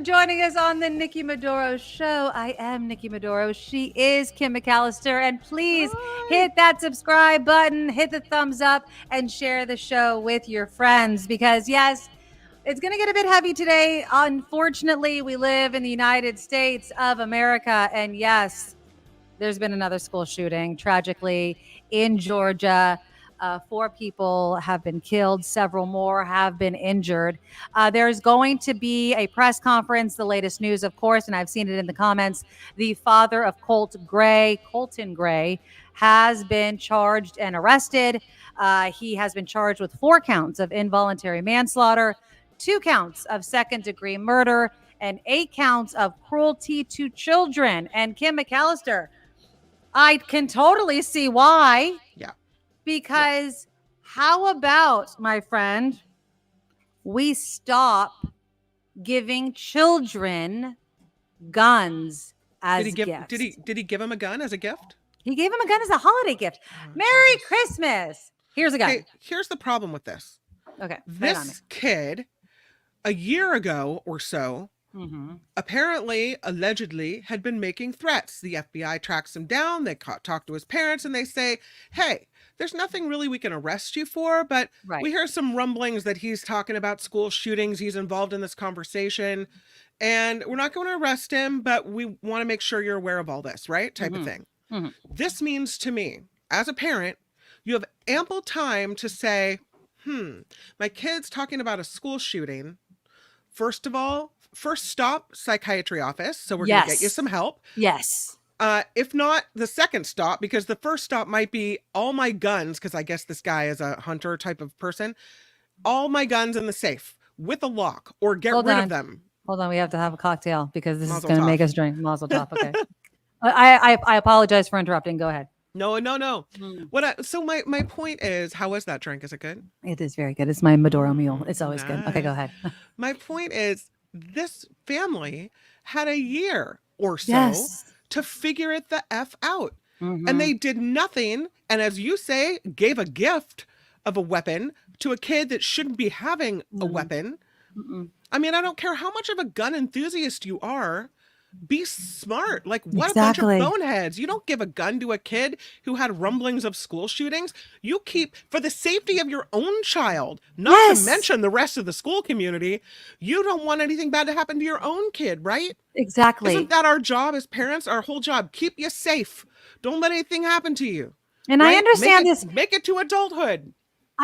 joining us on the Nikki Maduro Show. I am Nikki Maduro. She is Kim McAllister. And please Hi. hit that subscribe button, hit the thumbs up, and share the show with your friends because, yes, it's going to get a bit heavy today. Unfortunately, we live in the United States of America. And yes, there's been another school shooting, tragically, in Georgia. Four people have been killed, several more have been injured. There's going to be a press conference, the latest news, of course, and I've seen it in the comments. The father of Colton Gray, has been charged and arrested. He has been charged with 4 counts of involuntary manslaughter, 2 counts of second-degree murder, and 8 counts of cruelty to children. And Kim McAllister, I can totally see why. Yeah. Because how about, my friend, we stop giving children guns as gifts? Did he give him a gun as a gift? He gave him a gun as a holiday gift. Merry Christmas. Here's a gun. Okay, here's the problem with this. Okay. This kid, a year ago or so, apparently, allegedly, had been making threats. The FBI tracks him down. They talk to his parents and they say, hey, there's nothing really we can arrest you for, but we hear some rumblings that he's talking about school shootings. He's involved in this conversation and we're not going to arrest him, but we want to make sure you're aware of all this, right? Type of thing. This means to me, as a parent, you have ample time to say, my kid's talking about a school shooting. First of all, first stop, psychiatry office. So we're going to get you some help. Yes. If not, the second stop, because the first stop might be all my guns, because I guess this guy is a hunter type of person. All my guns in the safe with a lock, or get rid of them. Hold on, we have to have a cocktail because this is going to make us drink. Mazel tov. Okay. I apologize for interrupting. Go ahead. No. So my point is, how is that drink? Is it good? It is very good. It's my Maduro mule. It's always good. Okay, go ahead. My point is, this family had a year or so to figure it the F out. And they did nothing. And as you say, gave a gift of a weapon to a kid that shouldn't be having a weapon. I mean, I don't care how much of a gun enthusiast you are. Be smart. Like, what a bunch of boneheads. You don't give a gun to a kid who had rumblings of school shootings. You keep, for the safety of your own child, not to mention the rest of the school community, you don't want anything bad to happen to your own kid, right? Exactly. Isn't that our job as parents? Our whole job. Keep you safe. Don't let anything happen to you. And I understand Make it to adulthood.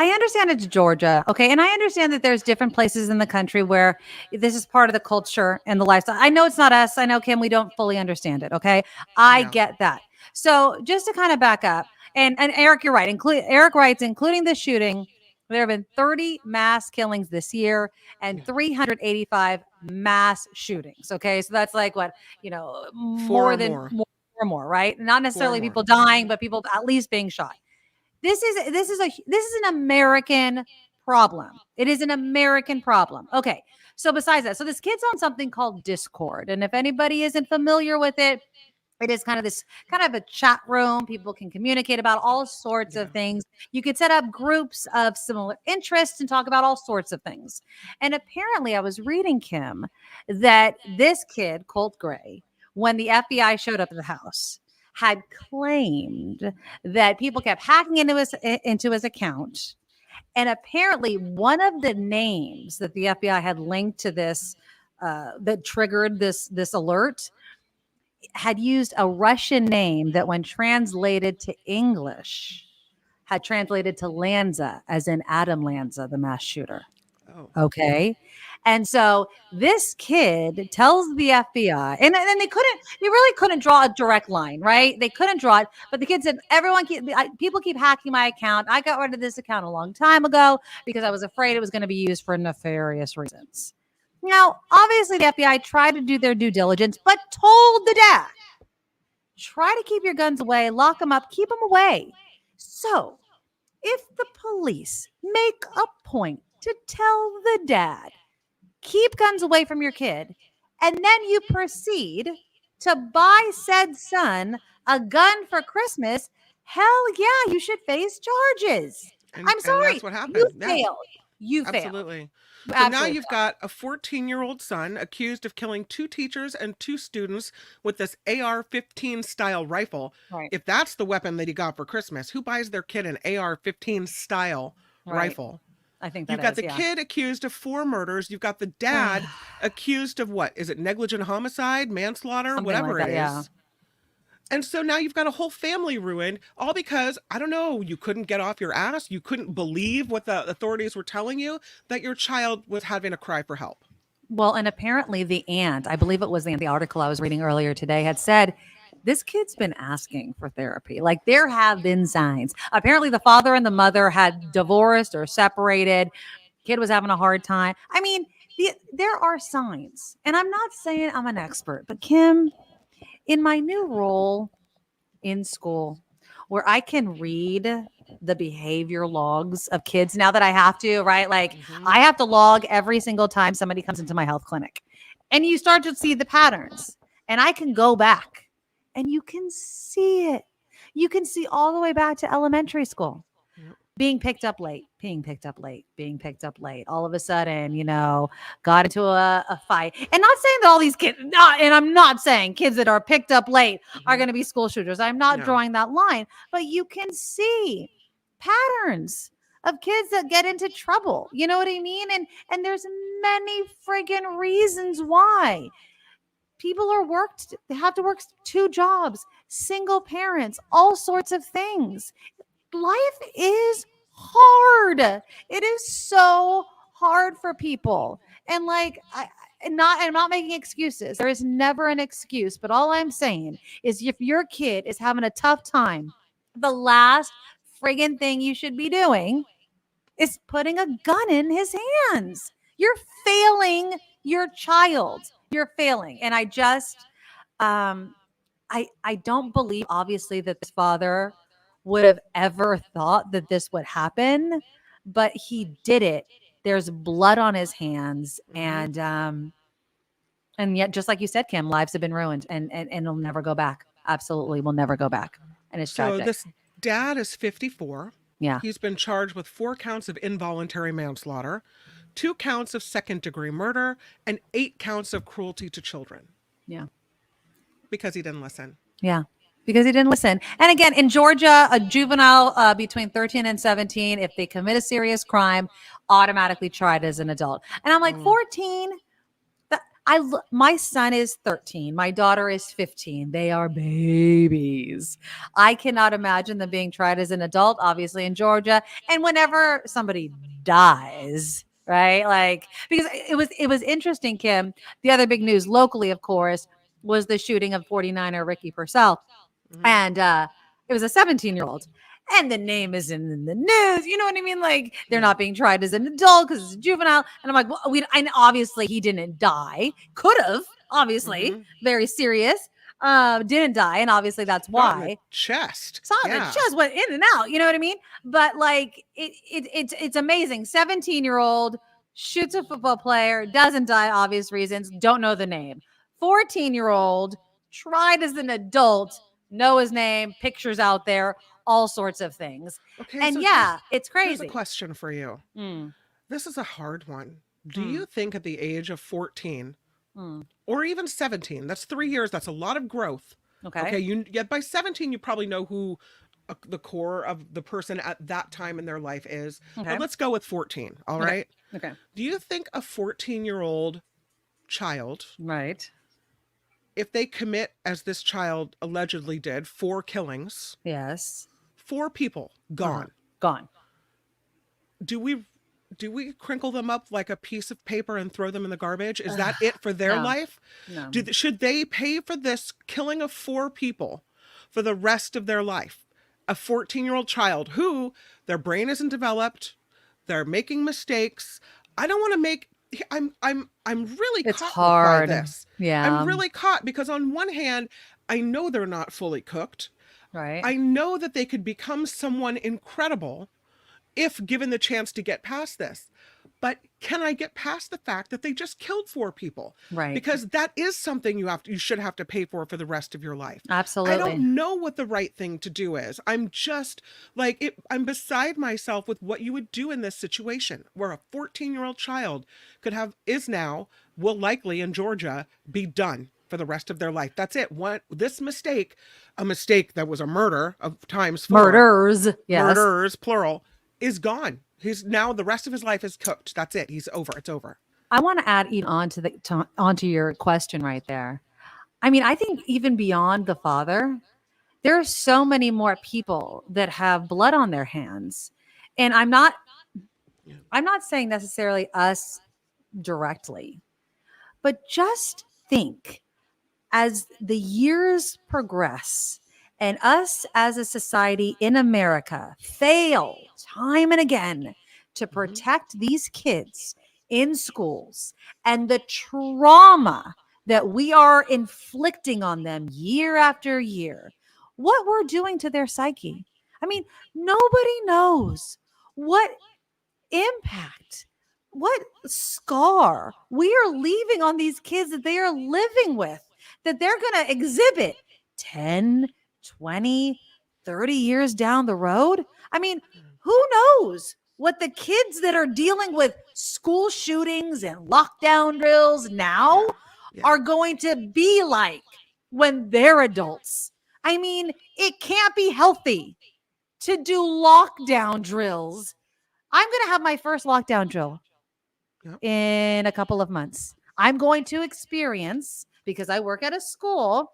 I understand it's Georgia, okay? And I understand that there's different places in the country where this is part of the culture and the lifestyle. I know it's not us. I know, Kim, we don't fully understand it, okay? I get that. So just to kind of back up, and Eric, you're right. Eric writes, including this shooting, there have been 30 mass killings this year and 385 mass shootings, okay? So that's like what, more, right? Not necessarily people dying, but people at least being shot. This is an American problem. It is an American problem. Okay. So besides that, so this kid's on something called Discord. And if anybody isn't familiar with it, it is kind of a chat room. People can communicate about all sorts of things. You could set up groups of similar interests and talk about all sorts of things. And apparently I was reading, Kim, that this kid, Colt Gray, when the FBI showed up at the house, had claimed that people kept hacking into his account. And apparently one of the names that the FBI had linked to this, that triggered this alert, had used a Russian name that when translated to English had translated to Lanza, as in Adam Lanza, the mass shooter. Okay. And so this kid tells the FBI, and then they really couldn't draw a direct line, right? They couldn't draw it, but the kid said, people keep hacking my account. I got rid of this account a long time ago because I was afraid it was going to be used for nefarious reasons. Now, obviously the FBI tried to do their due diligence, but told the dad, try to keep your guns away, lock them up, keep them away. So if the police make a point to tell the dad, keep guns away from your kid, and then you proceed to buy said son a gun for Christmas, hell yeah, you should face charges. I'm sorry. That's what happened. You failed. You failed. Absolutely. You So now absolutely you've got a 14-year-old son accused of killing 2 teachers and 2 students with this AR-15 style rifle. failed. Right. If that's the weapon that he got for Christmas, who buys their kid an AR-15 style Right. rifle? I think You've that got is, the yeah. kid accused of 4 murders. You've got the dad accused of what? Is it negligent homicide, manslaughter, Something like whatever it that. Yeah. is? And so now you've got a whole family ruined, all because, I don't know, you couldn't get off your ass. You couldn't believe what the authorities were telling you, that your child was having a cry for help. Well, and apparently the aunt, I believe it was the article I was reading earlier today, had said this kid's been asking for therapy. Like there have been signs. Apparently the father and the mother had divorced or separated. Kid was having a hard time. I mean, there are signs. And I'm not saying I'm an expert, but Kim, in my new role in school where I can read the behavior logs of kids now that I have to, right? Like I have to log every single time somebody comes into my health clinic. And you start to see the patterns. And I can go back and you can see it. You can see all the way back to elementary school. Yep. Being picked up late, being picked up late, being picked up late. All of a sudden, got into a fight. And not saying that all these kids, and I'm not saying kids that are picked up late are going to be school shooters. I'm not No. drawing that line, but you can see patterns of kids that get into trouble. You know what I mean? And there's many friggin' reasons why. People are worked, they have to work 2 jobs, single parents, all sorts of things. Life is hard. It is so hard for people. And like I'm not making excuses. There is never an excuse, but all I'm saying is if your kid is having a tough time, the last friggin' thing you should be doing is putting a gun in his hands. You're failing your child. You're failing. And I just I don't believe obviously that this father would have ever thought that this would happen, but he did it. There's blood on his hands, and yet just like you said, Kim, lives have been ruined, and it'll never go back. Absolutely will never go back. And it's So tragic. this dad is 54. Yeah. He's been charged with 4 counts of involuntary manslaughter, 2 counts of second-degree murder, and 8 counts of cruelty to children. Yeah. Because he didn't listen. Yeah. Because he didn't listen. And again, in Georgia, a juvenile between 13 and 17, if they commit a serious crime, automatically tried as an adult. And I'm like, 14? My son is 13. My daughter is 15. They are babies. I cannot imagine them being tried as an adult, obviously in Georgia. And whenever somebody dies, right? Like, because it was interesting, Kim. The other big news locally, of course, was the shooting of 49er Ricky Pearsall. And it was a 17-year-old. And the name isn't in the news. You know what I mean? Like they're not being tried as an adult because it's a juvenile. And I'm like, well, and obviously he didn't die. Could have, obviously, very serious. Didn't die, and obviously that's why. Shot in the chest. The chest went in and out. You know what I mean? But like it's amazing. 17-year-old shoots a football player, doesn't die, obvious reasons. Don't know the name. 14-year-old tried as an adult, know his name, pictures out there, all sorts of things. Okay, and so it's crazy. Here's a question for you. This is a hard one. Do you think at the age of 14 or even 17, that's 3 years, that's a lot of growth. Okay. Yet by 17, you probably know who the core of the person at that time in their life is. Okay. But let's go with 14. All right. Okay. Do you think a 14-year-old child, right, if they commit, as this child allegedly did, 4 killings, yes, 4 people gone, do we crinkle them up like a piece of paper and throw them in the garbage? Is that it for their life? No. Should they pay for this killing of 4 people for the rest of their life? A 14-year-old child who their brain isn't developed, they're making mistakes. I don't want to make. I'm really it's caught hard by this. Yeah, I'm really caught because on one hand, I know they're not fully cooked. Right. I know that they could become someone incredible if given the chance to get past this. But can I get past the fact that they just killed 4 people? Right. Because that is something you should have to pay for the rest of your life. I Absolutely. don't know what the right thing to do is. I'm just like I'm beside myself with what you would do in this situation where a 14-year-old child is now will likely in Georgia be done for the rest of their life. That's it. This mistake, a mistake that was a murder of times 4, Murders. Yes. murderers plural, is gone. He's now the rest of his life is cooked. That's it. He's over. It's over. I want to add even onto your question right there. I mean, I think even beyond the father, there are so many more people that have blood on their hands. And I'm not saying necessarily us directly, but just think as the years progress and us as a society in America fail time and again to Mhm. protect these kids in schools and the trauma that we are inflicting on them year after year, what we're doing to their psyche. I mean, nobody knows what impact, what scar we are leaving on these kids that they are living with, that they're going to exhibit 10, 20, 30 years down the road. I mean, who knows what the kids that are dealing with school shootings and lockdown drills now Yeah. Yeah. are going to be like when they're adults. I mean, it can't be healthy to do lockdown drills. I'm going to have my first lockdown drill Yep. in a couple of months. I'm going to experience, because I work at a school,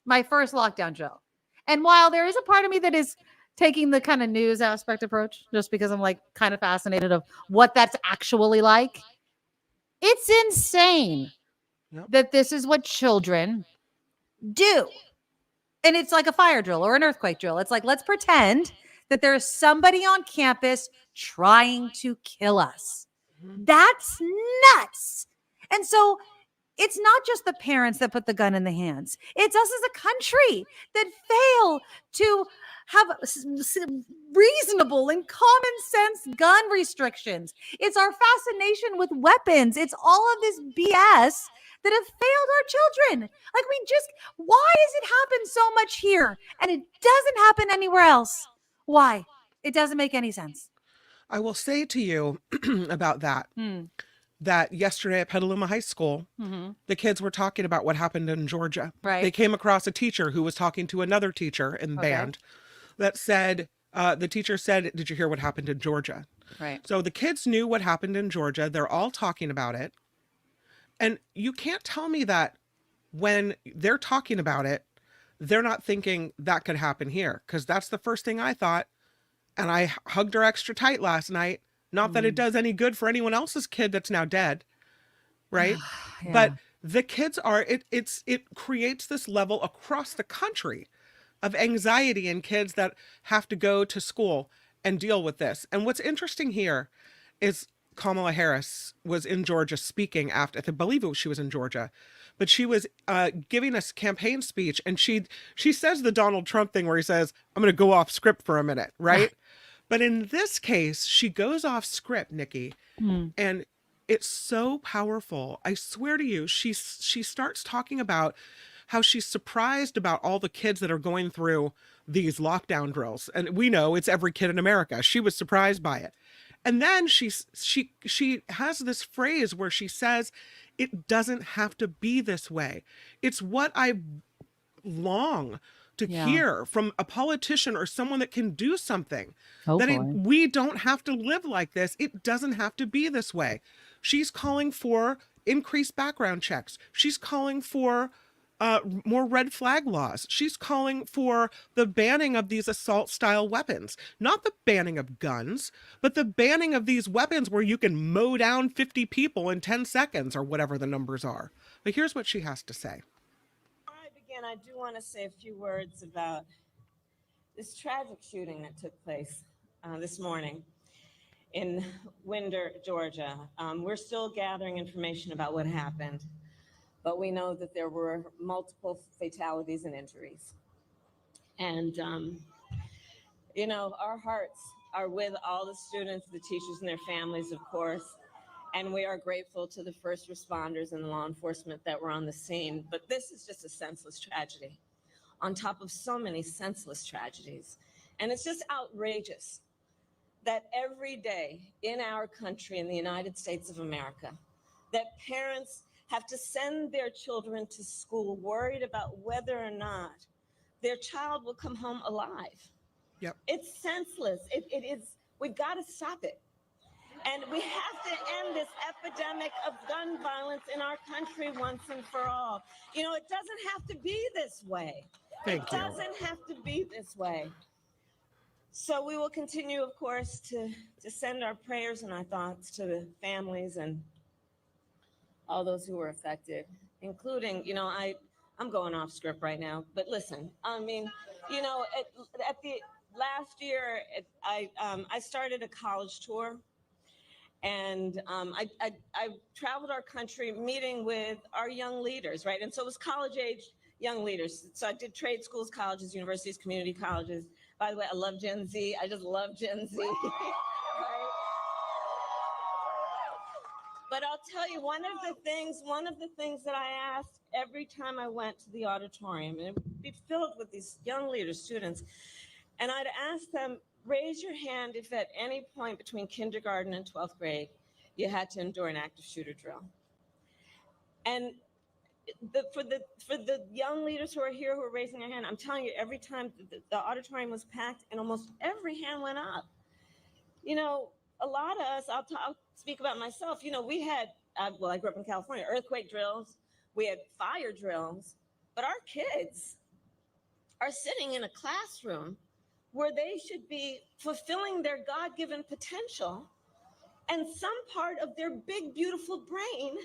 my first lockdown drill. And while there is a part of me that is taking the kind of news aspect approach, just because I'm like kind of fascinated of what that's actually like, it's insane Yep. that this is what children do. And it's like a fire drill or an earthquake drill. It's like, let's pretend that there's somebody on campus trying to kill us. Mhm. That's nuts. And so it's not just the parents that put the gun in the hands. It's us as a country that fail to have reasonable and common sense gun restrictions. It's our fascination with weapons. It's all of this BS that have failed our children. Like why does it happen so much here and it doesn't happen anywhere else? Why? It doesn't make any sense. I will say to you about Hmm. that yesterday at Petaluma High School, Mm-hmm. the kids were talking about what happened in Georgia. Right. They came across a teacher who was talking to another teacher in Okay. band that said, the teacher said, "Did you hear what happened in Georgia?" Right. So the kids knew what happened in Georgia. They're all talking about it. And you can't tell me that when they're talking about it, they're not thinking that could happen here. Because that's the first thing I thought. And I hugged her extra tight last night. Not that it does any good for anyone else's kid that's now dead, right? Yeah. But the kids are it creates this level across the country of anxiety in kids that have to go to school and deal with this. And what's interesting here is Kamala Harris was in Georgia speaking after, I believe she was in Georgia, but she was giving a campaign speech, and she says the Donald Trump thing where he says, "I'm going to go off script for a minute," right? But in this case, she goes off script, Nikki, Hmm. and it's so powerful. I swear to you, she starts talking about how she's surprised about all the kids that are going through these lockdown drills. And we know it's every kid in America. She was surprised by it. And then she has this phrase where she says, "It doesn't have to be this way." It's what I long to Yeah. hear from a politician or someone that can do something. Hopefully. We don't have to live like this. It doesn't have to be this way. She's calling for increased background checks. She's calling for more red flag laws. She's calling for the banning of these assault style weapons, not the banning of guns, but the banning of these weapons where you can mow down 50 people in 10 seconds or whatever the numbers are. But here's what she has to say. Before I begin, I do want to say a few words about this tragic shooting that took place this morning in Winder, Georgia. We're still gathering information about what happened, but we know that there were multiple fatalities and injuries. And, our hearts are with all the students, the teachers, and their families, of course. And we are grateful to the first responders and the law enforcement that were on the scene. But this is just a senseless tragedy on top of so many senseless tragedies. And it's just outrageous that every day in our country, in the United States of America, that parents have to send their children to school worried about whether or not their child will come home alive. Yep. It's senseless. It is, we gotta stop it. And we have to end this epidemic of gun violence in our country once and for all. You know, it doesn't have to be this way. It doesn't have to be this way. So we will continue, of course, to send our prayers and our thoughts to the families and all those who were affected, including, you know, I'm going off script right now, but listen, I mean, you know, at the last year, I started a college tour. And I traveled our country meeting with our young leaders, right? And so it was college age young leaders. So I did trade schools, colleges, universities, community colleges. By the way, I love Gen Z. I just love Gen Z. Right? But I'll tell you, one of the things that I asked every time I went to the auditorium, and it would be filled with these young leaders, students, and I'd ask them, raise your hand if at any point between kindergarten and 12th grade you had to endure an active shooter drill. And for the young leaders who are here who are raising their hand, I'm telling you, every time the auditorium was packed and almost every hand went up. You know, a lot of us, I'll speak about myself, you know, we had, well, I grew up in California, earthquake drills, we had fire drills, but our kids are sitting in a classroom where they should be fulfilling their God-given potential, and some part of their big, beautiful brain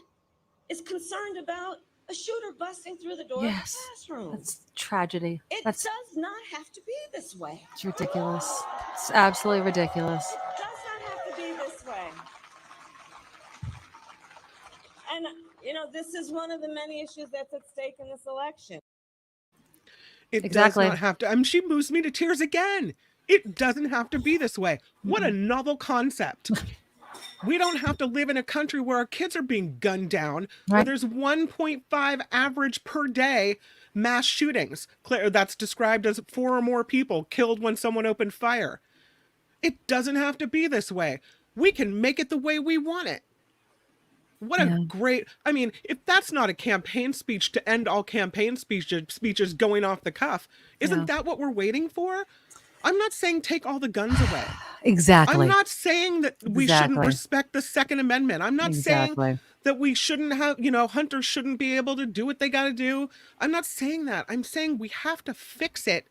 is concerned about a shooter busting through the door of the classroom. That's tragedy. It does not have to be this way. It's ridiculous. It's absolutely ridiculous. It does not have to be this way. And, you know, this is one of the many issues that's at stake in this election. It does not have to. I mean, she moves me to tears again. It doesn't have to be this way. What a novel concept. We don't have to live in a country where our kids are being gunned down, where there's 1.5 average per day mass shootings. That's described as 4 or more people killed when someone opened fire. It doesn't have to be this way. We can make it the way we want it. What a great, I mean, if that's not a campaign speech to end all campaign speeches going off the cuff, isn't that what we're waiting for? I'm not saying take all the guns away. Exactly. I'm not saying that we shouldn't respect the Second Amendment. I'm not saying that we shouldn't have, you know, hunters shouldn't be able to do what they got to do. I'm not saying that. I'm saying we have to fix it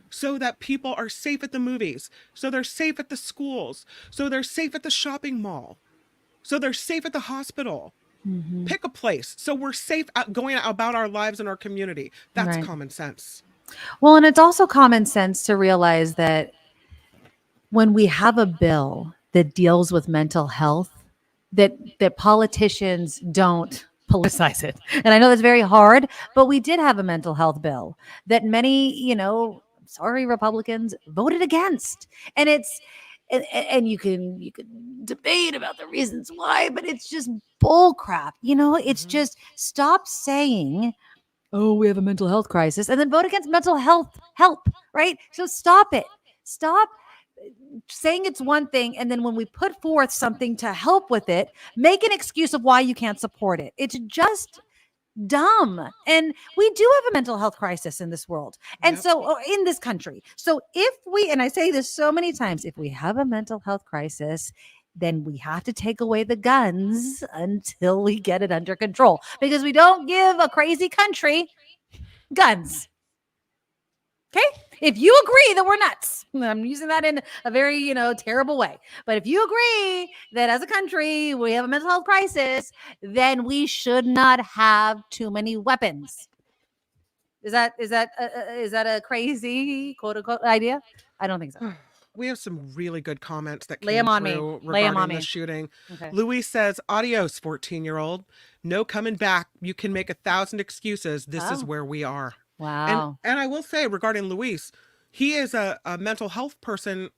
so that people are safe at the movies, so they're safe at the schools, so they're safe at the shopping mall, so they're safe at the hospital. Pick a place so we're safe going about our lives in our community. That's common sense. Well, and it's also common sense to realize that when we have a bill that deals with mental health, that politicians don't politicize it. And I know that's very hard, but we did have a mental health bill that many, you know, sorry, Republicans voted against. And it's, and you can debate about the reasons why, but it's just bull crap. You know, it's just stop saying, oh, we have a mental health crisis, and then vote against mental health help, right? So stop it. Stop saying it's one thing, and then when we put forth something to help with it, make an excuse of why you can't support it. It's just dumb. And we do have a mental health crisis in this world. And so in this country. So if we, and I say this so many times, if we have a mental health crisis, then we have to take away the guns until we get it under control, because we don't give a crazy country guns. Okay. If you agree that we're nuts, I'm using that in a very, you know, terrible way. But if you agree that as a country, we have a mental health crisis, then we should not have too many weapons. Is that a crazy quote unquote idea? I don't think so. We have some really good comments that came through regarding the shooting. Okay. Louis says, adios, 14-year-old. No coming back. You can make 1,000 excuses. This is where we are. Wow. And I will say regarding Luis, he is a mental health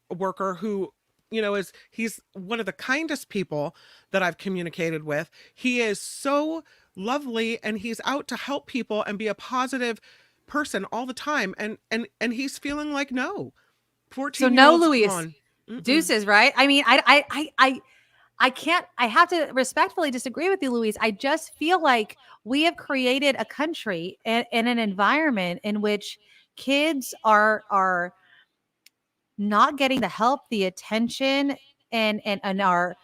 worker who he's one of the kindest people that I've communicated with. He is so lovely, and he's out to help people and be a positive person all the time. And he's feeling like, no, So no, 14-year-olds, come Luis. on. Deuces, right? I mean, I can't, I have to respectfully disagree with you, Luis. I just feel like we have created a country and an environment in which kids are not getting the help, the attention, and are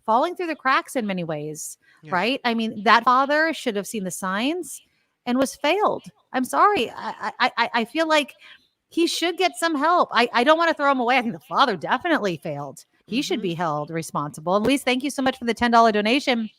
falling through the cracks in many ways, Yeah. right? I mean, that father should have seen the signs and was failed. I'm sorry. I feel like he should get some help. I don't want to throw him away. I think the father definitely failed. He should be held responsible. And Luis, thank you so much for the $10 donation.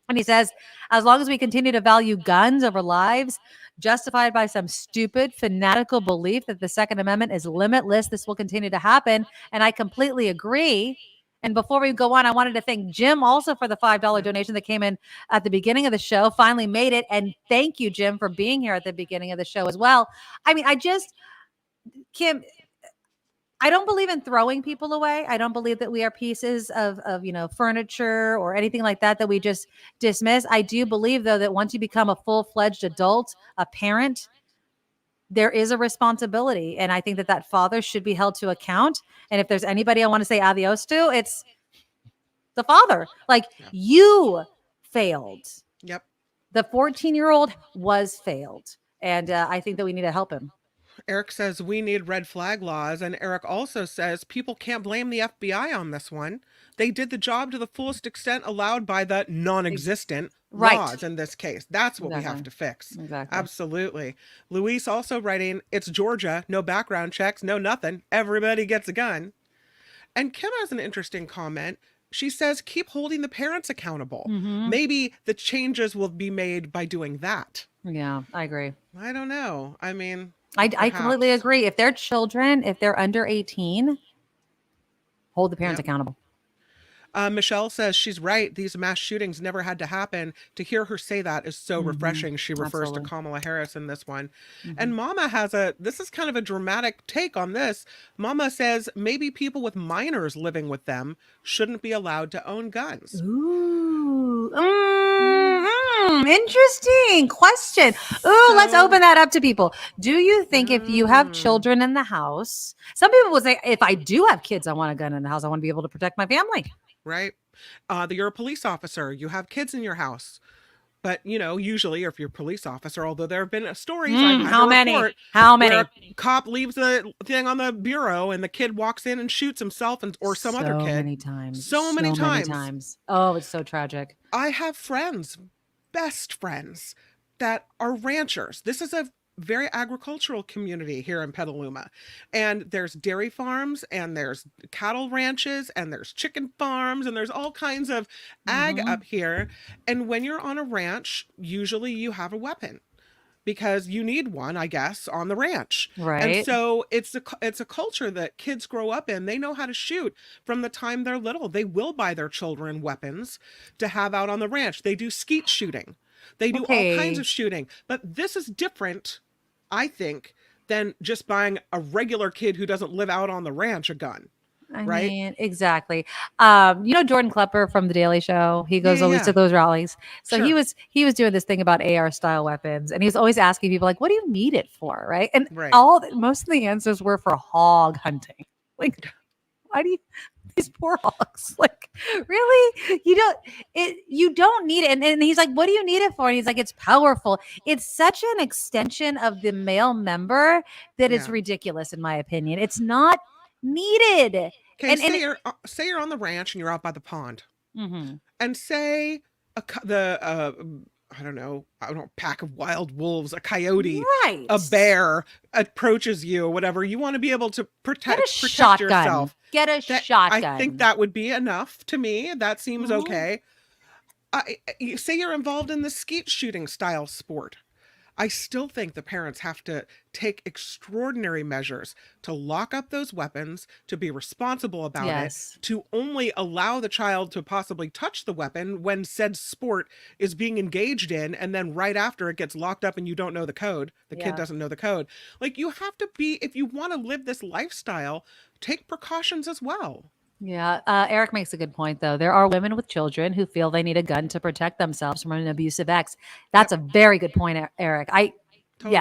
And he says, as long as we continue to value guns over lives, justified by some stupid, fanatical belief that the Second Amendment is limitless, this will continue to happen. And I completely agree. And before we go on, I wanted to thank Jim also for the $5 donation that came in at the beginning of the show. Finally made it. And thank you, Jim, for being here at the beginning of the show as well. I mean, Kim, I don't believe in throwing people away. I don't believe that we are pieces of furniture or anything like that we just dismiss. I do believe, though, that once you become a full-fledged adult, a parent, there is a responsibility. And I think that father should be held to account. And if there's anybody I want to say adios to, it's the father. Like, you failed. Yep. The 14-year-old was failed. And I think that we need to help him. Eric says we need red flag laws. And Eric also says people can't blame the FBI on this one. They did the job to the fullest extent allowed by the non-existent laws in this case. That's what we have to fix. Exactly. Absolutely. Luis also writing, it's Georgia, no background checks, no nothing. Everybody gets a gun. And Kim has an interesting comment. She says, keep holding the parents accountable. Maybe the changes will be made by doing that. Yeah, I agree. I don't know. I mean, I completely agree. If they're children, if they're under 18, hold the parents accountable. Michelle says she's right. These mass shootings never had to happen. To hear her say that is so refreshing. She refers to Kamala Harris in this one. And Mama has this is kind of a dramatic take on this. Mama says maybe people with minors living with them shouldn't be allowed to own guns. Ooh. Interesting question. Ooh, let's open that up to people. Do you think if you have children in the house, some people will say, if I do have kids, I want a gun in the house. I want to be able to protect my family. Right. You're a police officer. You have kids in your house. But, usually if you're a police officer, although there have been stories. How many? How many? Where a cop leaves the thing on the bureau and the kid walks in and shoots himself or some other kid. So many times. So many times. Oh, it's so tragic. I have friends, best friends, that are ranchers. This is a very agricultural community here in Petaluma. And there's dairy farms and there's cattle ranches and there's chicken farms and there's all kinds of ag up here. And when you're on a ranch, usually you have a weapon because you need one, I guess, on the ranch. Right. And so it's a culture that kids grow up in. They know how to shoot from the time they're little. They will buy their children weapons to have out on the ranch. They do skeet shooting. They do all kinds of shooting. But this is different, I think, than just buying a regular kid who doesn't live out on the ranch a gun. I right? mean, exactly. Jordan Klepper from The Daily Show, he goes always to those rallies. So he was doing this thing about AR style weapons, and he was always asking people like, what do you need it for? Right. And most of the answers were for hog hunting. Like, why do you, these poor hogs, like, really? You don't need it. And he's like, what do you need it for? And he's like, it's powerful. It's such an extension of the male member that it's ridiculous, in my opinion. It's not needed. Okay, say you're on the ranch and you're out by the pond, and say pack of wild wolves, a coyote, a bear approaches you, or whatever. You want to be able to protect yourself. Get a shotgun. I think that would be enough to me. That seems okay. You say you're involved in the skeet shooting style sport. I still think the parents have to take extraordinary measures to lock up those weapons, to be responsible about it, to only allow the child to possibly touch the weapon when said sport is being engaged in, and then right after it gets locked up and you don't know the code, the kid doesn't know the code. Like, you have to be, if you want to live this lifestyle, take precautions as well. Yeah, Eric makes a good point, though. There are women with children who feel they need a gun to protect themselves from an abusive ex. That's Yep, a very good point, Eric. Yeah,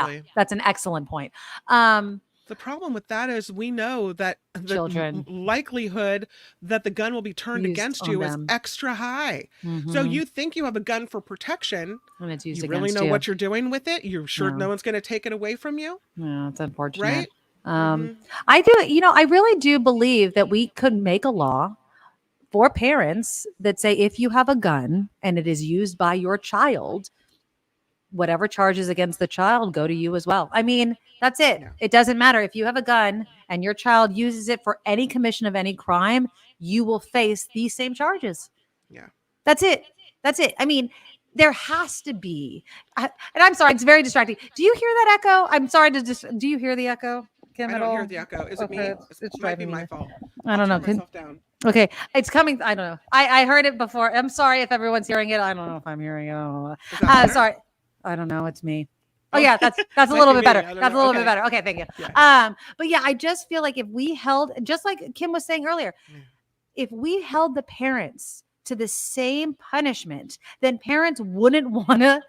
totally. that's an excellent point. Um, The problem with that is we know that the children likelihood that the gun will be turned used against on you is them, extra high. So hmm you think you have a gun for protection. and it's used You really against know you. what you're doing with it. You're sure Yeah, no one's going to take it away from you, yeah, it's unfortunate. right? Um, Mm-hmm. I do, I really do believe that we could make a law for parents that say if you have a gun and it is used by your child, whatever charges against the child go to you as well. I mean, that's it. Yeah, It doesn't matter if you have a gun and your child uses it for any commission of any crime, you will face these same charges. yeah. That's it. That's it. I mean, there has to be. And I'm sorry, it's very distracting. Do you hear that echo? I'm sorry to just. Do you hear the echo, Kim, I at don't hear all? the echo. Is it Okay, me? it's It might be driving me my nuts. fault. I I'll don't know. turn myself down. Okay, it's coming. I don't know. I heard it before. I'm sorry if everyone's hearing it. I don't know if I'm hearing it. I don't know. Is that better? Sorry. I don't know. It's me. Oh Oh, yeah, that's a might little be bit me. better. I don't That's a know. little bit Okay. better. Okay, thank you. Yeah. But yeah, I just feel like if we held, just like Kim was saying earlier, Yeah. if we held the parents to the same punishment, then parents wouldn't want to.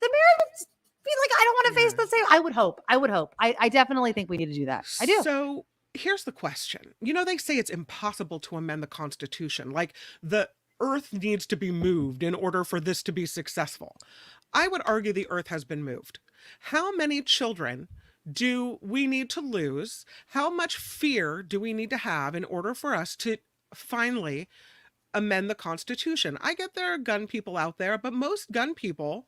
The parents be like, I don't want to face Yeah. the same. I would hope. I would hope. I definitely think we need to do that. I do. So here's the question. You know, they say it's impossible to amend the Constitution. Like the earth needs to be moved in order for this to be successful. I would argue the earth has been moved. How many children do we need to lose? How much fear do we need to have in order for us to finally amend the Constitution? I get there are gun people out there, but most gun people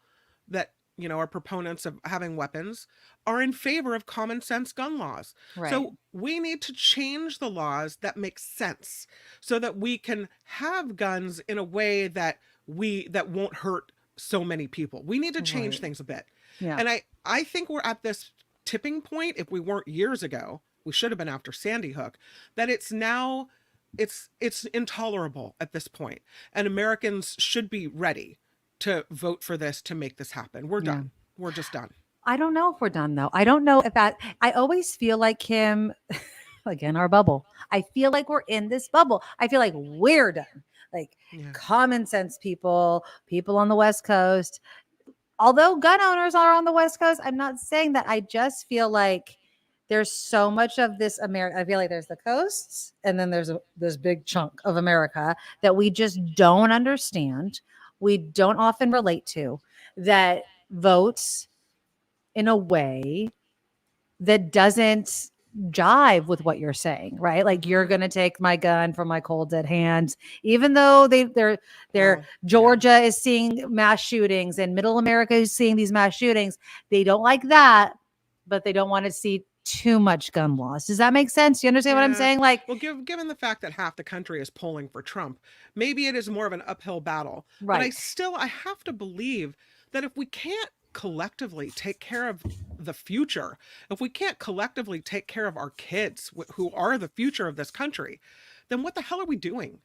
that are proponents of having weapons are in favor of common sense gun laws. Right. So we need to change the laws that make sense so that we can have guns in a way that won't hurt so many people. We need to change Right. things a bit. Yeah. And I think we're at this tipping point. If we weren't years ago, we should have been after Sandy Hook, that it's now it's intolerable at this point, and Americans should be ready to vote for this to make this happen. We're Yeah. done. We're just done. I don't know if we're done though. I don't know if that. I always feel like Kim, again, our bubble. I feel like we're in this bubble. I feel like we're done. Like Yeah. common sense people on the West Coast. Although gun owners are on the West Coast, I'm not saying that. I just feel like there's so much of this America. I feel like there's the coasts, and then there's this big chunk of America that we just don't understand. We don't often relate to, that votes in a way that doesn't jive with what you're saying, right? Like you're going to take my gun from my cold dead hands, even though they're Well, Georgia is seeing mass shootings and middle America is seeing these mass shootings. They don't like that, but they don't want to see too much gun laws. Does that make sense? You understand what I'm yeah. saying? Like, Well, given the fact that half the country is polling for Trump, maybe it is more of an uphill battle. But right. I have to believe that if we can't collectively take care of the future, if we can't collectively take care of our kids who are the future of this country, then what the hell are we doing?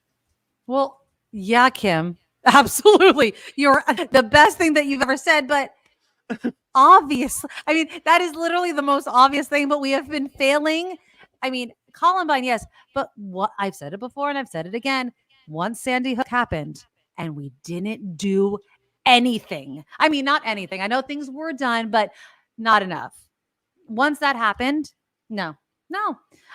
Well, yeah, Kim, absolutely. You're the best thing that you've ever said, but obviously, I mean, that is literally the most obvious thing, but we have been failing. I mean, Columbine, yes, but what I've said it before and I've said it again. Once Sandy Hook happened and we didn't do anything. I mean, not anything. I know things were done, but not enough. Once that happened, no.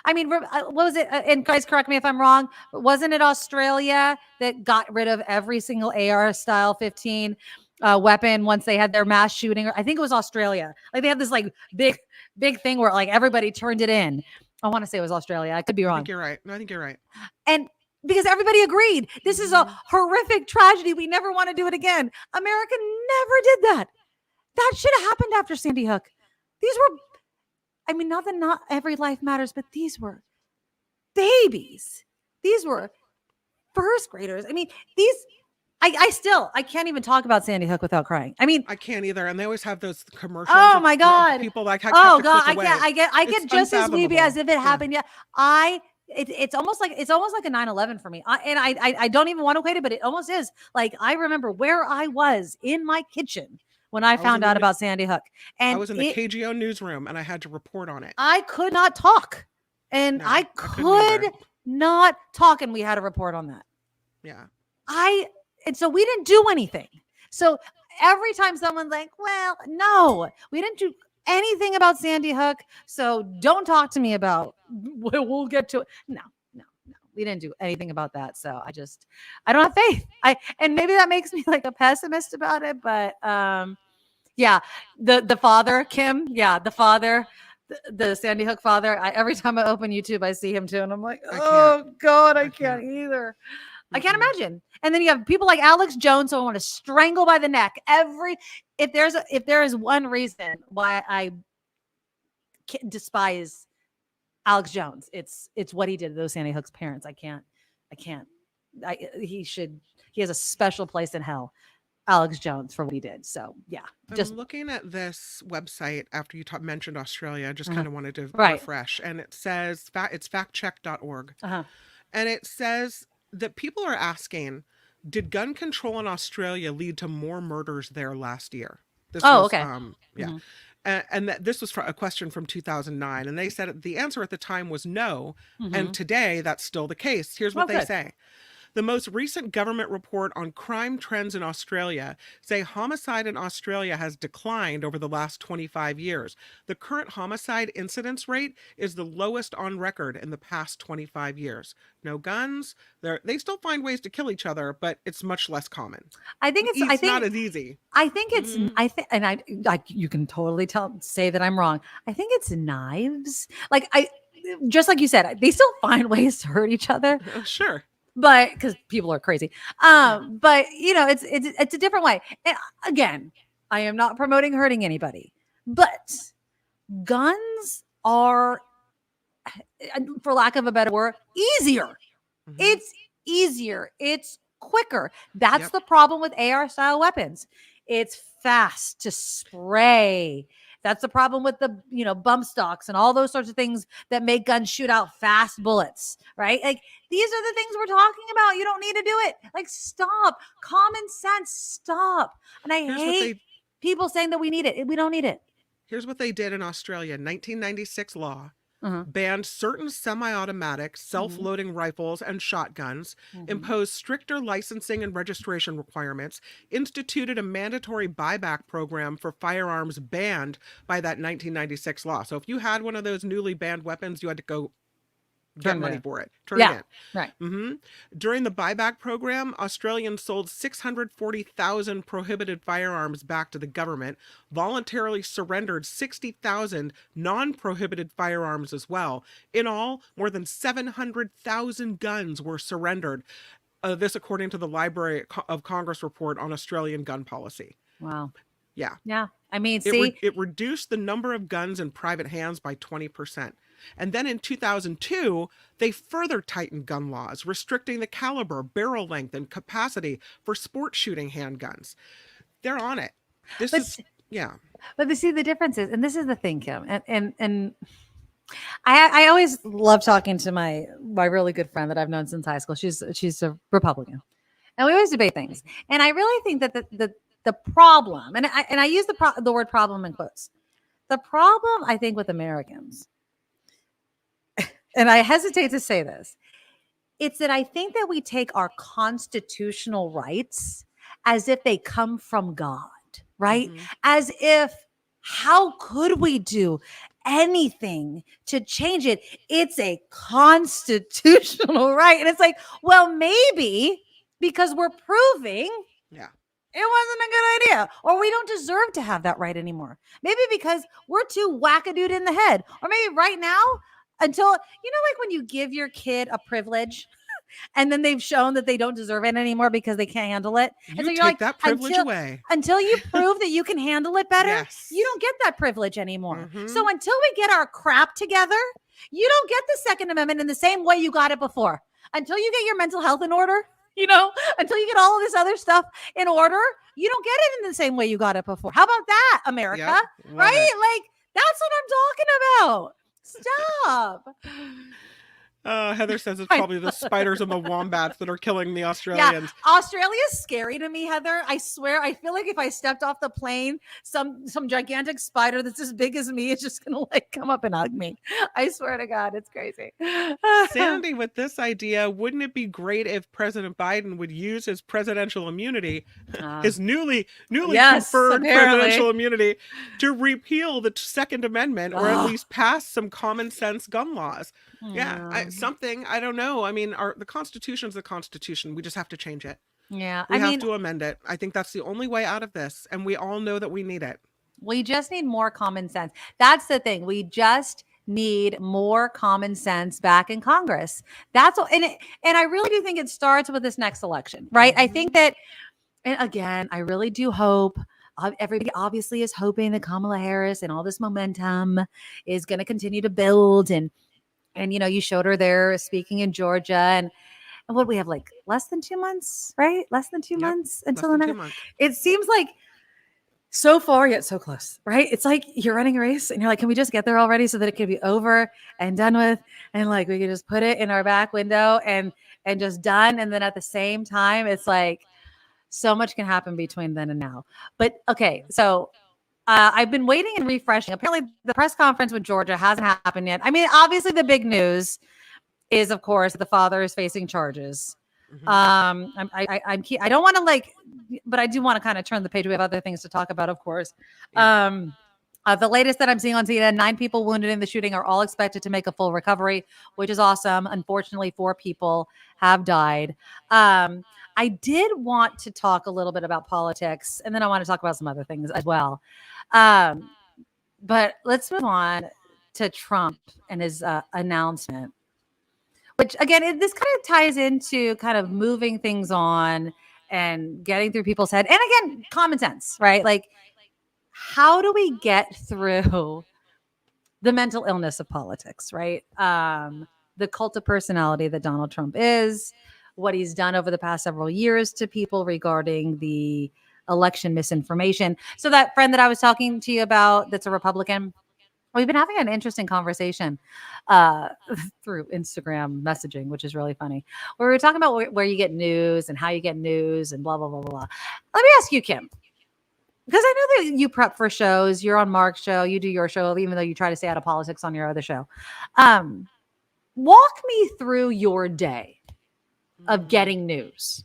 I mean, what was it? And guys, correct me if I'm wrong. But wasn't it Australia that got rid of every single AR style 15 weapon once they had their mass shooting? I think it was Australia. Like they had this like big thing where like everybody turned it in. I want to say it was Australia. I could be I wrong. think you're right. No, I think you're right. And because everybody agreed, this is a horrific tragedy. We never want to do it again. America never did that. That should have happened after Sandy Hook. These were, I mean, not every life matters, but these were babies. These were first graders. I mean, I can't even talk about Sandy Hook without crying. I mean, I can't either. And they always have those commercials. oh of my God. People like Oh God, I get It's just as weepy as if it unfathomable. happened. Yeah, it's almost like a 9/11 for me. I don't even want to equate it, but it almost is. Like I remember where I was in my kitchen when I was found in out the- about Sandy Hook, and I was in the KGO newsroom and I had to report on it. I could not talk, and No, I couldn't could either. not talking. We had a report on that. Yeah. And so we didn't do anything. So every time someone's like, well, no, we didn't do anything about Sandy Hook. So don't talk to me about, we'll get to it. No. We didn't do anything about that. So I don't have faith. And maybe that makes me like a pessimist about it, but yeah, the father, Kim, the father, the Sandy Hook father. Every time I open YouTube, I see him too, and I'm like, oh God, I can't either. I can't imagine. And then you have people like Alex Jones who I want to strangle by the neck. If there is one reason why I despise Alex Jones, it's what he did to those Sandy Hook's parents. He has a special place in hell, Alex Jones, for what he did. So yeah, I'm looking at this website after you mentioned Australia. I just kind of wanted to refresh, and it says it's factcheck.org, and it says that people are asking, did gun control in Australia lead to more murders there last year? Okay. And that this was a question from 2009, and they said the answer at the time was no, and today that's still the case. Here's what they say. The most recent government report on crime trends in Australia say homicide in Australia has declined over the last 25 years. The current homicide incidence rate is the lowest on record in the past 25 years. No guns. They still find ways to kill each other, but it's much less common. I think it's not as easy. I think it's you can totally say that I'm wrong. I think it's knives. Just like you said, they still find ways to hurt each other. Sure. But because people are crazy. But it's a different way. And again, I am not promoting hurting anybody, but guns are, for lack of a better word, easier. It's easier. It's quicker. That's the problem with AR style weapons. It's fast to spray. That's the problem with the, bump stocks and all those sorts of things that make guns shoot out fast bullets, right? Like, these are the things we're talking about. You don't need to do it. Like, stop. Common sense, stop. And I hate people saying that we need it. We don't need it. Here's what they did in Australia. 1996 law banned certain semi-automatic self-loading rifles and shotguns, imposed stricter licensing and registration requirements, instituted a mandatory buyback program for firearms banned by that 1996 law. So if you had one of those newly banned weapons, you had to go get money for it. Turn it in. Right. During the buyback program, Australians sold 640,000 prohibited firearms back to the government, voluntarily surrendered 60,000 non-prohibited firearms as well. In all, more than 700,000 guns were surrendered. This according to the Library of Congress report on Australian gun policy. Wow. Yeah. Yeah. I mean, it reduced the number of guns in private hands by 20%. And then in 2002, they further tightened gun laws, restricting the caliber, barrel length, and capacity for sport shooting handguns. They're on it. But they see the differences, and this is the thing, Kim, and I always love talking to my really good friend that I've known since high school. She's a Republican, and we always debate things. And I really think that the problem, and I use the word problem in quotes. The problem, I think, with Americans, and I hesitate to say this, it's that I think that we take our constitutional rights as if they come from God, right? As if, how could we do anything to change it? It's a constitutional right. And it's like, well, maybe because we're proving it wasn't a good idea, or we don't deserve to have that right anymore. Maybe because we're too wackadood in the head, or maybe right now, until, like when you give your kid a privilege and then they've shown that they don't deserve it anymore because they can't handle it. And so you're take that privilege away. Until you prove that you can handle it better, you don't get that privilege anymore. So until we get our crap together, you don't get the Second Amendment in the same way you got it before. Until you get your mental health in order, until you get all of this other stuff in order, you don't get it in the same way you got it before. How about that, America? Right? Like, that's what I'm talking about. Stop. Heather says it's probably the spiders and the wombats that are killing the Yeah, Australians. Australia's scary to me, Heather. I swear, I feel like if I stepped off the plane, some gigantic spider that's as big as me is just gonna like come up and hug me. I swear to God, it's crazy. Sandy, with this idea, wouldn't it be great if President Biden would use his presidential immunity, his newly Yes, conferred apparently. presidential immunity, to repeal the Second Amendment or at least pass some common sense gun laws? Yeah, something. I don't know. I mean, the Constitution's the Constitution. We just have to change it. Yeah, We have to amend it. I think that's the only way out of this, and we all know that we need it. we just need more common sense. That's the thing. We just need more common sense back in Congress. That's all. And I really do think it starts with this next election, right? I think that, and again, I really do hope. Everybody obviously is hoping that Kamala Harris and all this momentum is going to continue to build. And you showed her there speaking in Georgia, and what we have like less than 2 months, right? Less than 2 months until the next. It seems like so far yet so close, right? It's like you're running a race and you're like, can we just get there already so that it could be over and done with, and like we could just put it in our back window and just done. And then at the same time, it's like so much can happen between then and now. But okay, so I've been waiting and refreshing. Apparently, the press conference with Georgia hasn't happened yet. I mean, obviously, the big news is, of course, the father is facing charges. I don't want to but I do want to kind of turn the page. We have other things to talk about, of course. The latest that I'm seeing on CNN, 9 people wounded in the shooting are all expected to make a full recovery, which is awesome. Unfortunately, 4 people have died. I did want to talk a little bit about politics, and then I want to talk about some other things as well. But let's move on to Trump and his announcement, which again, this kind of ties into kind of moving things on and getting through people's head. And again, common sense, right? Like, how do we get through the mental illness of politics, right? The cult of personality that Donald Trump is, what he's done over the past several years to people regarding the election misinformation. So that friend that I was talking to you about, that's a Republican, we've been having an interesting conversation through Instagram messaging, which is really funny. We were talking about where you get news and how you get news and blah, blah, blah, blah. Let me ask you, Kim, because I know that you prep for shows. You're on Mark's show. You do your show, even though you try to stay out of politics on your other show. Walk me through your day of getting news